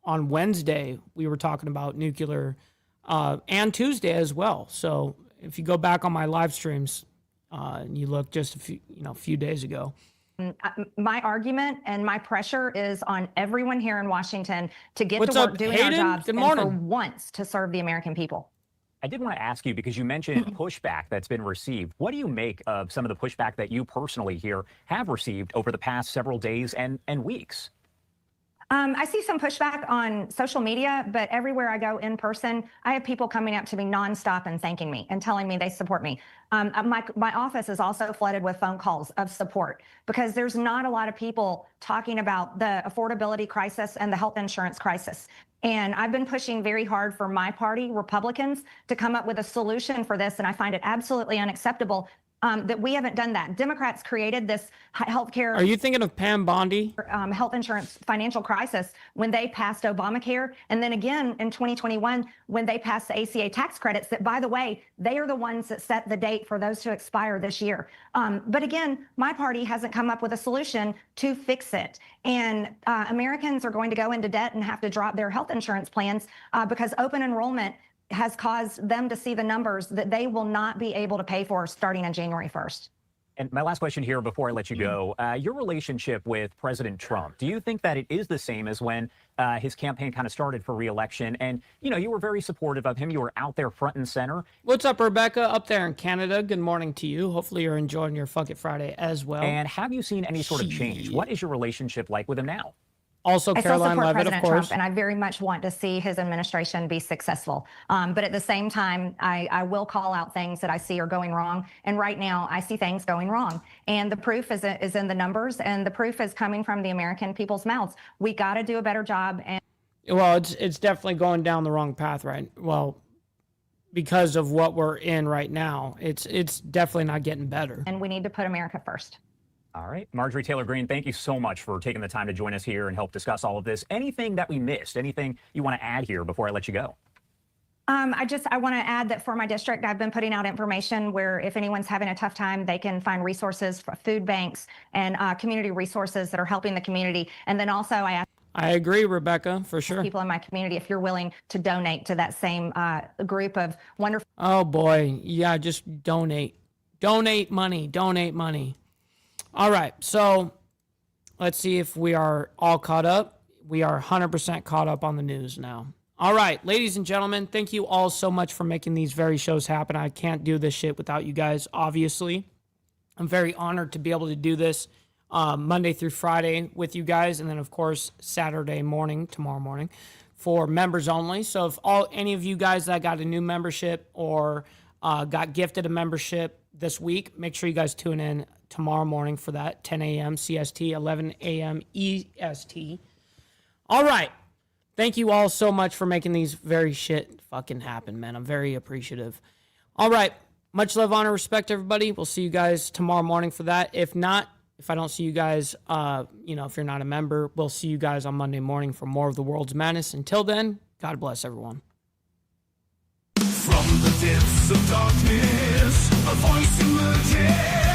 on Wednesday, we were talking about nuclear, and Tuesday as well. So if you go back on my live streams, and you look just a few days ago. My argument and my pressure is on everyone here in Washington to get What's to work up, doing Hayden? our jobs Good and morning. for once to serve the American people. I did want to ask you, because you mentioned pushback that's been received. What do you make of some of the pushback that you personally here have received over the past several days and weeks? I see some pushback on social media, but everywhere I go in person, I have people coming up to me nonstop and thanking me and telling me they support me. My office is also flooded with phone calls of support because there's not a lot of people talking about the affordability crisis and the health insurance crisis. And I've been pushing very hard for my party, Republicans, to come up with a solution for this. And I find it absolutely unacceptable that we haven't done that. Democrats created this healthcare. Are you thinking of Pam Bondi? Health insurance financial crisis when they passed Obamacare. And then again in 2021, when they passed the ACA tax credits that, by the way, they are the ones that set the date for those to expire this year. But again, my party hasn't come up with a solution to fix it. And Americans are going to go into debt and have to drop their health insurance plans because open enrollment has caused them to see the numbers that they will not be able to pay for starting on January 1st. And my last question here before I let you go, your relationship with President Trump, do you think that it is the same as when his campaign kind of started for re-election? And, you were very supportive of him. You were out there front and center. What's up, Rebecca, up there in Canada? Good morning to you. Hopefully you're enjoying your Fuck It Friday as well. And have you seen any sort of change? What is your relationship like with him now? Also, Caroline Leavitt, President of course. Trump, and I very much want to see his administration be successful. But at the same time, I will call out things that I see are going wrong. And right now, I see things going wrong. And the proof is in the numbers, and the proof is coming from the American people's mouths. We got to do a better job. And well, it's definitely going down the wrong path, right? Well, because of what we're in right now, it's definitely not getting better. And we need to put America first. All right. Marjorie Taylor Greene, thank you so much for taking the time to join us here and help discuss all of this. Anything that we missed, anything you want to add here before I let you go? I want to add that for my district, I've been putting out information where if anyone's having a tough time, they can find resources for food banks and community resources that are helping the community. And then also I agree, Rebecca, for sure. People in my community, if you're willing to donate to that same group of wonderful. Oh, boy. Yeah, just donate. Donate money. Donate money. All right, so let's see if we are all caught up. We are 100% caught up on the news now. All right, ladies and gentlemen, thank you all so much for making these very shows happen. I can't do this shit without you guys, obviously. I'm very honored to be able to do this Monday through Friday with you guys, and then, of course, Saturday morning, tomorrow morning, for members only. So if any of you guys that got a new membership or got gifted a membership this week, make sure you guys tune in tomorrow morning for that, 10 a.m. CST, 11 a.m. EST. All right. Thank you all so much for making these very shit fucking happen, man. I'm very appreciative. All right. Much love, honor, respect, everybody. We'll see you guys tomorrow morning for that. If not, if I don't see you guys, if you're not a member, we'll see you guys on Monday morning for more of the World's Madness. Until then, God bless everyone. From the depths of darkness, a voice emerges.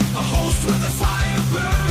A host with a fire burns.